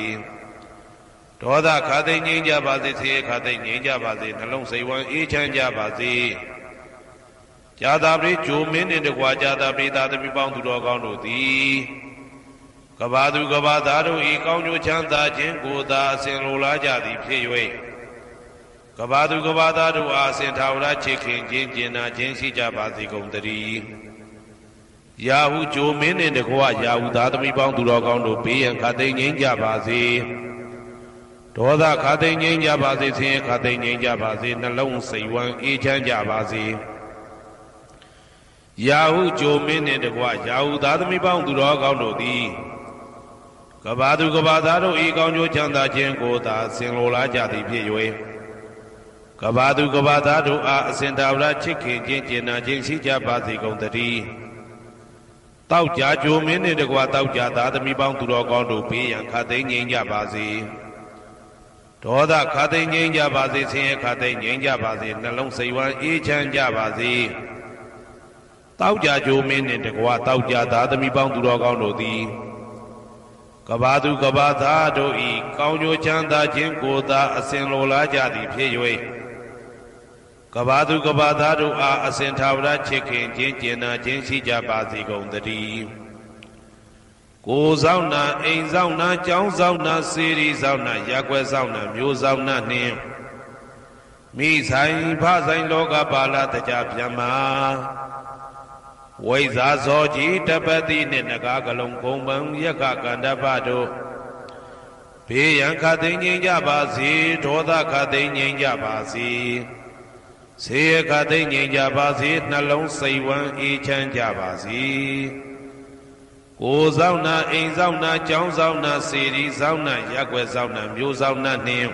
ဒေါသခါသိငြိမ်းကြပါစေဆင်းရဲခါသိငြိမ်းကြပါစေနှလုံးစိတ်ဝမ်းအေးချမ်းကြပါစေကြာသာပရိဂျိုမင်းနှင့်တကွာကြာသာပရိသားသမီးပေါင်းသူတော်ကောင်းတို့သည်ကဘာသူကဘာသားတို့ဤကောင်းကျိုးချမ်းသာခြင်းကိုသာအစဉ်လိုလားကြသည်ဖြစ်၍ကဘာသူကဘာသားတို့အားစင်ထာဝရချစ်ခင်ခြင်းကျင်နာခြင်းရှိကြပါစေကုန်သတည်းယာဟုဂျိုမင်းနှင့်တကွယာဟုသားသမီးပေါင်းသူတော်ကောင်းတို့ဘေးရန်ခါသိငြိမ်းကြပါစေဒေါသခါသိငြိမ်းကြပါစေဆင်းရဲခါသိငြိမ်းကြပါစေနှလုံးစိတ်ဝမ်းအေးချမ်းကြပါစေယာဟုဂျိုမင်းနှင့်တကွယာဟုသားသမီးပေါင်းသူတော်ကောင်းတို့သည်ကဘာသူကဘာသားတို့ဤကောင်းကျိုးချမ်းသာခြင်းကိုသာဆင်လိုလားကြသည်ဖြစ်၍ကဘာသူကဘာသားတို့အားအစဉ်သာဝရချစ်ခင်ခြင်းကျင်နာခြင်းရှိကြပါစေကုန်သတည်းတောက်ကြဂျိုမင်းနှင့်တကွတောက်ကြသားသမီးပေါင်းသူတော်ကောင်းတို့ဘေးရန်ခါသိငြိမ်းကြပါစေဒေါသခါသိငြိမ်းကြပါစေဆင်းရဲခါသိငြိမ်းကြပါစေနှလုံးစိတ်ဝမ်းအေးချမ်းကြပါစေတောက်ကြဂျိုမင်းနှင့်တကွတောက်ကြသားသမီးပေါင်းသူတော်ကောင်းတို့သည်ကဘာသူကဘာသားတို့ဤကောင်းကျိုးချမ်းသာခြင်းကိုသာအစဉ်လိုလားကြသည်ဖြစ်၍ကဘာသူကဘာသားတို့အားအစဉ်သာဝရချစ်ခင်ခြင်းကျင်နာခြင်းရှိကြပါစေကုန်သတည်းကိုယ်ဆောင်နာအိမ်ဆောင်နာကျောင်းဆောင်နာစေရီဆောင်နာရက်ွယ်ဆောင်နာမျိုးဆောင်နာနှင့်မိဆိုင်ဖဆိုင်လောကပါဠတကြဗျမ္မာဝိဇ္ဇာဇောကြီးတပတိနှင့်နဂါကလုံးကုံပံယက္ခကန္တပတို့ဘေးရန်ခသိငြိမ်းကြပါစေဒေါသခသိငြိမ်းကြပါစေ စေရခသိငြိမ်ကြပါစေနှလုံးစိတ်ဝမ်းအေးချမ်းကြပါစေကိုယ်ဆောင်နာအိမ်ဆောင်နာကျောင်းဆောင်နာစေရီဆောင်နာရက်ွယ်ဆောင်နာမျိုးဆောင်နာနှင်း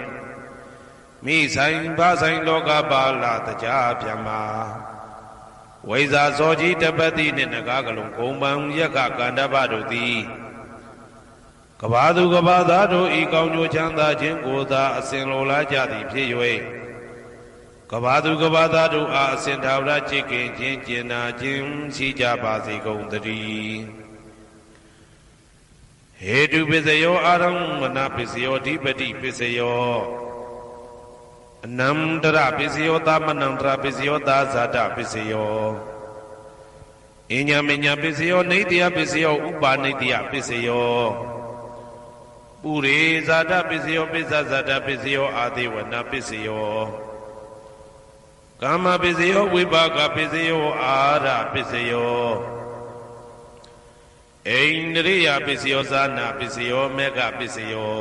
မိဆိုင်ဘာဆိုင်လောကပါလာတရားပြမဝိဇာဇောကြီးတပတ်တိနှင့်နဂါကလုံးဂုံပံရက်ကကန္တပတို့သည်ကဘာသူကဘာသားတို့ဤကောင်းကျိုးချမ်းသာခြင်းကိုသာအစဉ်လိုလားကြသည်ဖြစ်၍ကဘာသူကဘာသားတို့အားအစဉ်ထာဝရချစ်ခင်ခြင်းကျင်နာခြင်းရှိကြပါစေကုန်သတည်းဟေတုပစ္စယောအာရမဏပစ္စယောဓိပတိပစ္စယောအနန္တရပစ္စယောသမနန္တရပစ္စယောသာဇာတပစ္စယောအညမညပစ္စယောနေတယပစ္စယောဥပါနေတယပစ္စယောပုရိဇာတပစ္စယောပိစ္ဆဇာတပစ္စယောအာသေဝနာပစ္စယောကာမပစ္စယောဝိပါကပစ္စယောအာရပစ္စယောဣန္ဒရိယပစ္စယောဇာနာပစ္စယောမေဃပစ္စယော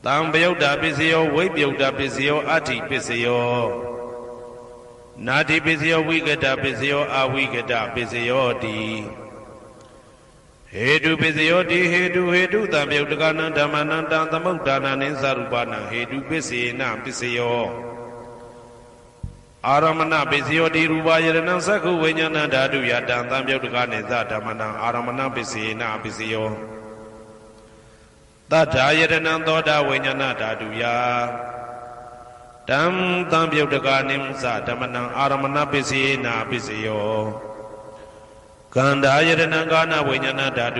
တံပယုတ်တာပစ္စယောဝိပယုတ်တာပစ္စယောအဋ္ဌိပစ္စယောနာတိပစ္စယောဝိကတပစ္စယောအဝိကတပစ္စယောတိဟေတုပစ္စယောတိဟေတုတံပယုတ်တကနံဓမ္မနံတံသမုဒ္ဒါနံနိသရူပနံဟေတုပစ္စေနပစ္စယောအာရမဏပစ္စယောတိရူပယရဏံသက္ခုဝိညာဏဓာတုယတံသံပယုတ်တကနိသဓမ္မနံအာရမဏပစ္စေနပစ္စယောတထာယတနံသောတာဝိညာဏဓာတုယတံသံပယုတ်တကနိသဓမ္မနံအာရမဏပစ္စေနပစ္စယောကန္ဓာယတနံကာနဝိညာဏဓာတု